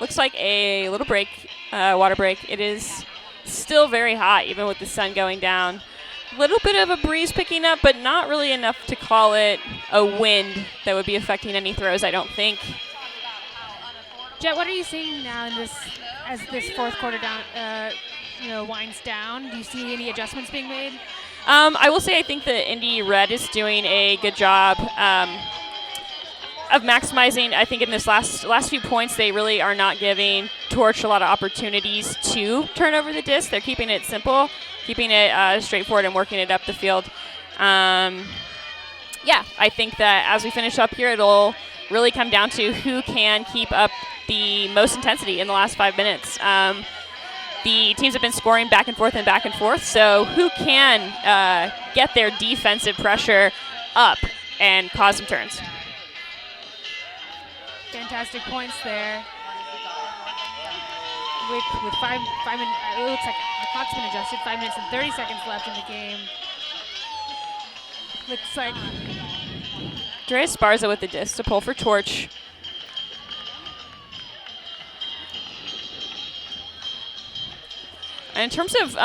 Looks like a little break, water break. It is still very hot, even with the sun going down. A little bit of a breeze picking up, but not really enough to call it a wind that would be affecting any throws, I don't think. Jet, what are you seeing now in as this fourth quarter winds down? Do you see any adjustments being made? I will say I think the Indy Red is doing a good job of maximizing. I think in this last few points, they really are not giving Torch a lot of opportunities to turn over the disc. They're keeping it simple, keeping it straightforward, and working it up the field. Yeah, I think that as we finish up here, it'll really come down to who can keep up the most intensity in the last 5 minutes. The teams have been scoring back and forth, so who can get their defensive pressure up and cause some turns? Fantastic points there. With five minutes, it looks like the clock's been adjusted. 5 minutes and 30 seconds left in the game. Looks like Dre Esparza with the disc to pull for Torch. And in terms of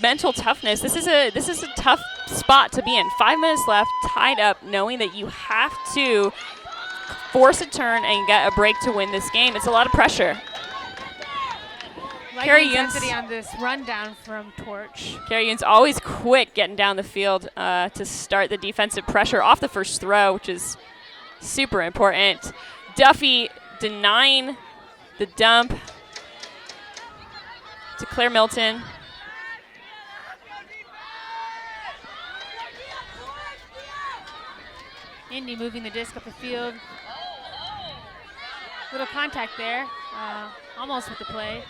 mental toughness, this is a tough spot to be in. 5 minutes left, tied up, knowing that you have to force a turn and get a break to win this game. It's a lot of pressure. Like the intensity on this rundown from Torch. Carrie Yoon's always quick getting down the field to start the defensive pressure off the first throw, which is super important. Duffy denying the dump to Claire Milton. Indy moving the disc up the field. Little contact there, almost with the play.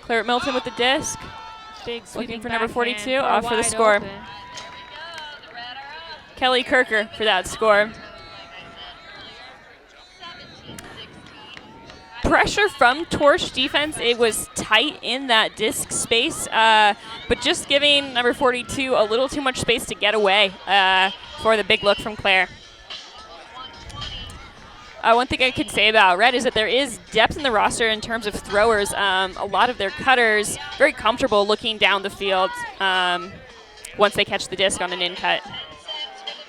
Claire Milton with the disc. Big Looking for number 42, backhand off for the wide score. open. Kelly Kirker for that score. Pressure from Torch defense. It was tight in that disc space, but just giving number 42 a little too much space to get away for the big look from Claire. One thing I could say about Red is that there is depth in the roster in terms of throwers. A lot of their cutters very comfortable looking down the field once they catch the disc on an in cut.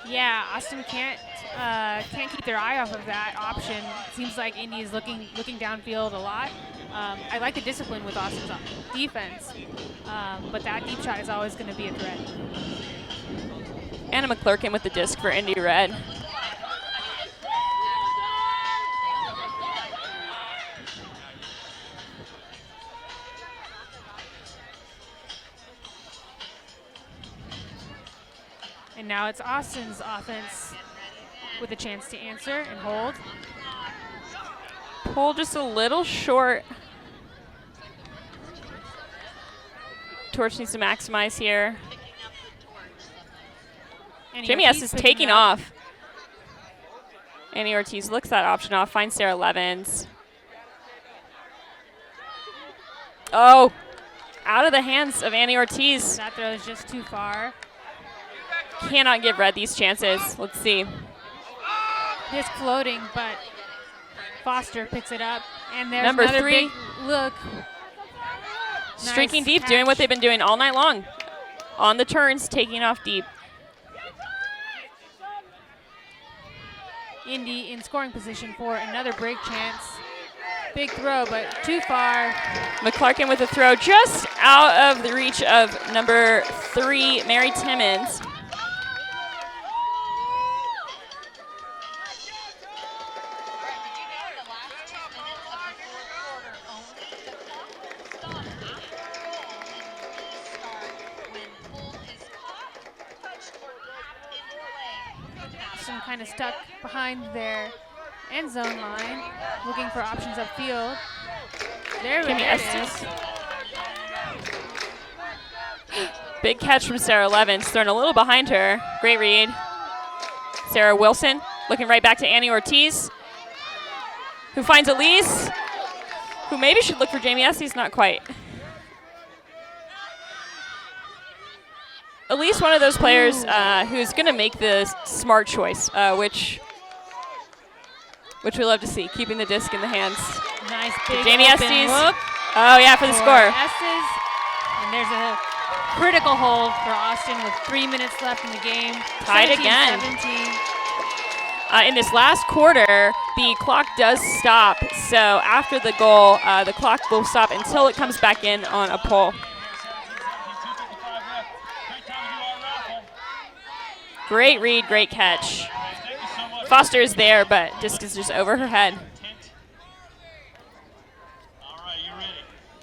Yeah, Austin can't keep their eye off of that option. It seems like Indy is looking downfield a lot. I like the discipline with Austin's defense, but that deep shot is always going to be a threat. Anna McClurkin with the disc for Indy Red. And now it's Austin's offense with a chance to answer and hold. Pull just a little short. Torch needs to maximize here. Jamie S. is taking off. Annie Ortiz looks that option off, finds Sarah Levens. Oh, out of the hands of Annie Ortiz. That throw is just too far. Cannot give Red these chances. Let's see. Disc floating, but Foster picks it up. And there's Number another 3. big look. Streaking Nice deep, catch. doing what they've been doing all night long. On the turns, taking off deep. Indy in scoring position for another break chance. Big throw, but too far. McClarkin with a throw just out of the reach of number 3, Mary Timmons. Kind of stuck behind their end zone line, looking for options upfield. There Kimmy it Estes. is. Big catch from Sarah Levens, thrown a little behind her. Great read. Sarah Wilson looking right back to Annie Ortiz, who finds Elise, who maybe should look for Jamie Estes, not quite. Elise, one of those players who's going to make the smart choice, which we love to see, keeping the disc in the hands. Nice big Jamie open Estes. look Oh, yeah, for the score. Estes. And there's a critical hold for Austin with 3 minutes left in the game. Tied again. 17. In this last quarter, the clock does stop. So after the goal, the clock will stop until it comes back in on a pull. Great read, great catch. Foster is there, but disc is just over her head. All right, you ready?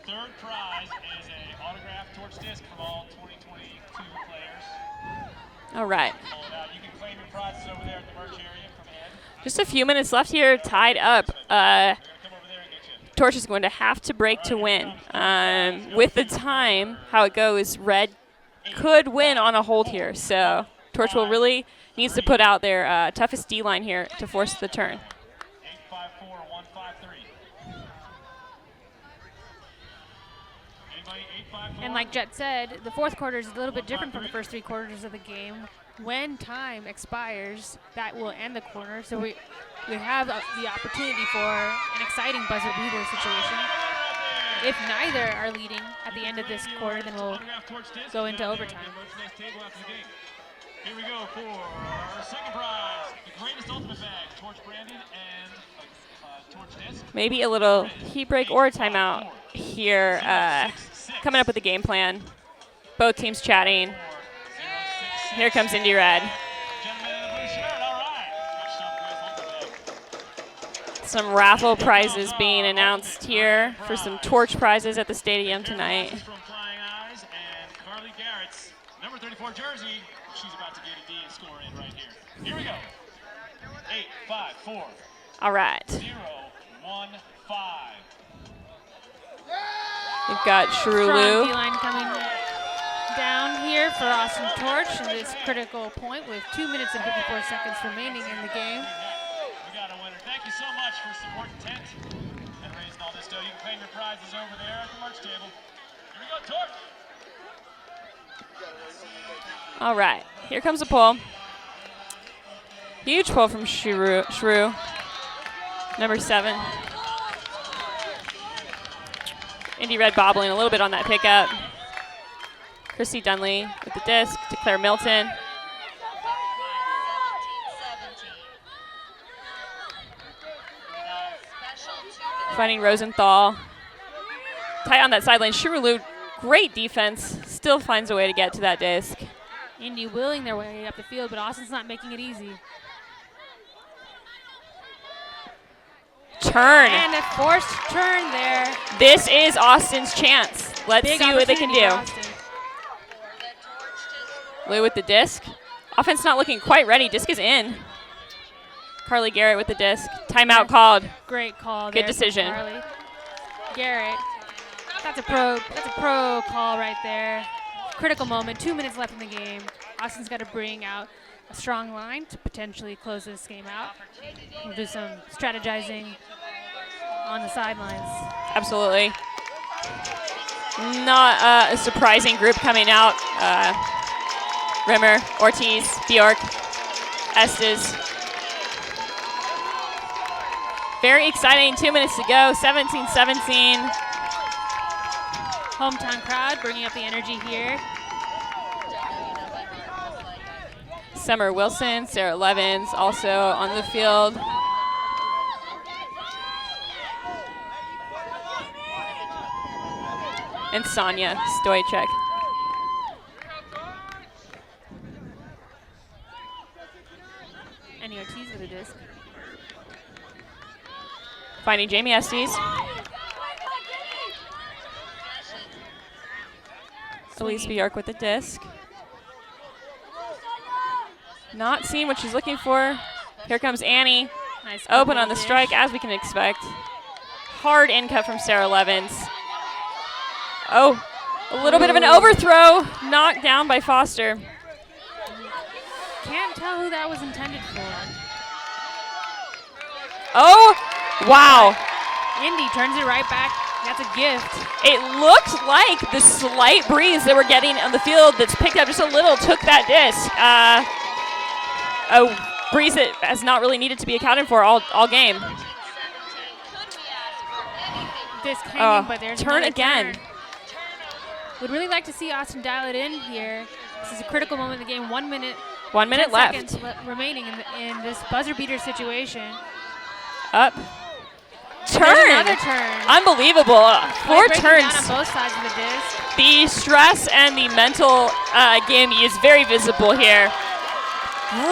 Third prize is an autographed Torch disc from all 2022 players. All right. Pull it out. You can claim your prizes over there at the merch area from Ed. Just a few minutes left here, tied up. We're gonna come over there and get you. Torch is going to have to break to win. With the time, how it goes, Red could win on a hold here. So Torch will really needs to put out their toughest D-line here to force the turn. 854-153. Anybody 854? And like Jet said, the fourth quarter is a little bit different from the first 3 quarters of the game. When time expires, that will end the quarter. So we have the opportunity for an exciting buzzer beater situation. If neither are leading at the end of this quarter, then we'll go into overtime. Here we go for our second prize, the greatest ultimate bag, Torch branded and Torch disc. Maybe a little heat break or a timeout here. Coming up with a game plan. Both teams chatting. Here comes Indy Red. Gentlemen in the blue shirt, all right. Some raffle prizes being announced here for some torch prizes at the stadium tonight. From Flying Eyes and Carly Garrett's number 34 jersey. She's about to get a D and score in right here. Here we go. 8, 5, 4, All right. 0, 1, 5. We've got Strong Shrulu. D-line coming down here for Austin Torch in this critical point with 2 minutes and 54 seconds remaining in the game. We got a winner. Thank you so much for supporting Tent and raising all this dough. You can claim your prizes over there at the lunch table. Here we go, Torch. All right. Here comes a pull. Huge pull from Shrew. Number 7. Indy Red bobbling a little bit on that pickup. Christy Dunley with the disc to Claire Milton. 17-17. Special 2 Finding Rosenthal. Tight on that sideline. Shirulu, great defense. Still finds a way to get to that disc. Indy willing their way up the field, but Austin's not making it easy. Turn. And a forced turn there. This is Austin's chance. Let's Big see what they can opportunity do. for Austin. Lou with the disc. Offense not looking quite ready. Disc is in. Carly Garrett with the disc. Timeout called. Great call. Good there from decision. Carly. Garrett. That's a pro call right there. Critical moment. 2 minutes left in the game. Austin's got to bring out a strong line to potentially close this game out. We'll do some strategizing on the sidelines. Absolutely. Not a surprising group coming out. Rimmer, Ortiz, Bjork, Estes. Very exciting. 2 minutes to go. 17-17. Hometown crowd bringing up the energy here. Summer Wilson, Sarah Levins also on the field. And Sonia Stoychek. And Ortiz with a disc. Finding Jamie Estes. Elise Bjork with the disc. Not seeing what she's looking for. Here comes Annie. Nice Open on the dish. strike, as we can expect. Hard in cut from Sarah Levins. Oh, a little bit of an overthrow. Knocked down by Foster. Can't tell who that was intended for. Oh, wow. Indy turns it right back. That's a gift. It looked like the slight breeze that we're getting on the field that's picked up just a little took that disc. A breeze that has not really needed to be accounted for all game. Disc hanging, but there's turn another again. turn. Would really like to see Austin dial it in here. This is a critical moment in the game. 1 minute. 1 minute 10 left. seconds remaining in this buzzer beater situation. Up. There's Turn. another turn. Unbelievable. Four Breaking turns. down on both sides of the disc. The stress and the mental game is very visible here.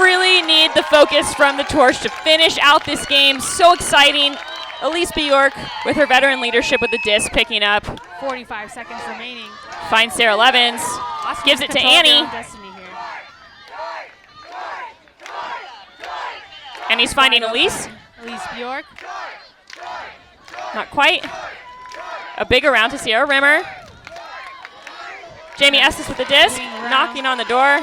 Really need the focus from the Torch to finish out this game. So exciting. Elise Bjork with her veteran leadership with the disc picking up. 45 seconds remaining. Finds Sarah Levins. Austin Gives has it to controlled their Annie. own destiny here. And he's finding Elise. Elise Bjork. Not quite. A big around to Sierra Rimmer. Jamie Estes with the disc. Moving around. Knocking on the door.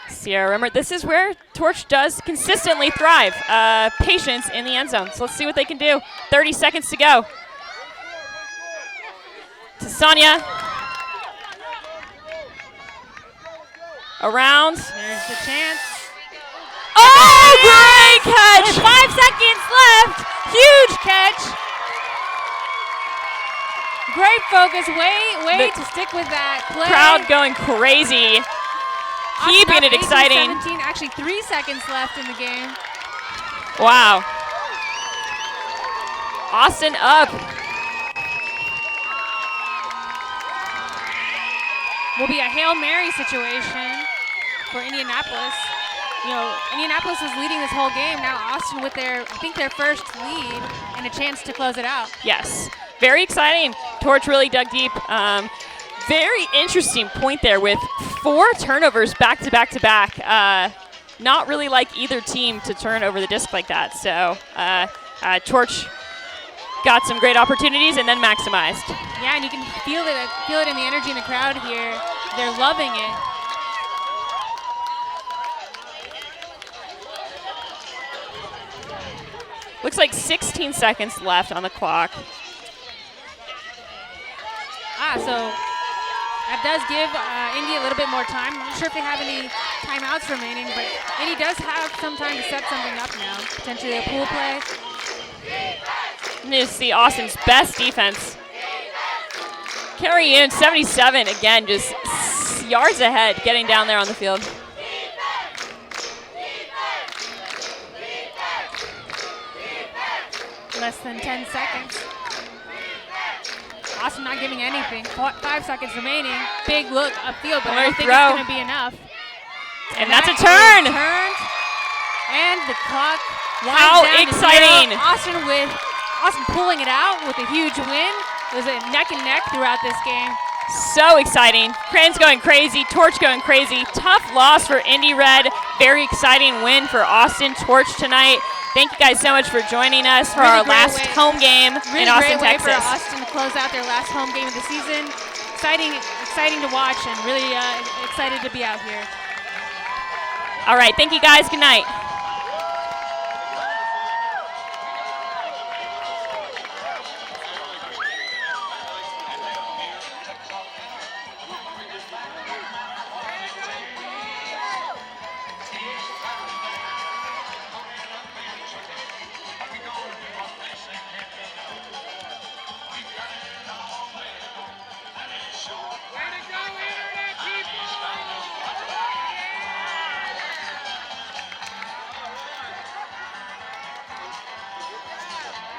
Sierra Rimmer. This is where Torch does consistently thrive. Patience in the end zone. So let's see what they can do. 30 seconds to go. To Sonia. Around. There's the chance. Oh, great catch! With 5 seconds left. Huge catch. Great focus. Way The to stick with that play. Crowd going crazy. Austin Keeping up it exciting. 18-17. Actually, 3 seconds left in the game. Wow. Austin up. Will be a Hail Mary situation for Indianapolis. Indianapolis was leading this whole game. Now Austin with their first lead and a chance to close it out. Yes, very exciting. Torch really dug deep. Very interesting point there with 4 turnovers back to back to back. Not really like either team to turn over the disc like that. So Torch got some great opportunities and then maximized. Yeah, and you can feel it in the energy in the crowd here. They're loving it. Looks like 16 seconds left on the clock. So that does give Indy a little bit more time. I'm not sure if they have any timeouts remaining, but Indy does have some time to set something up now. Potentially a pool play. And this is the Austin's best defense. Carry in 77 again, just yards ahead, getting down there on the field. Less than 10 seconds. Austin not giving anything. 5 seconds remaining. Big look upfield, but I don't think it's going to be enough. And that's a turn. Turned. And the clock winds How down exciting. to 0. Austin pulling it out with a huge win. It was a neck and neck throughout this game. So exciting. Crane's going crazy. Torch going crazy. Tough loss for Indy Red. Very exciting win for Austin Torch tonight. Thank you guys so much for joining us for our last home game in Austin, Texas. Really great way for Austin to close out their last home game of the season. Exciting to watch and really excited to be out here. All right. Thank you guys. Good night.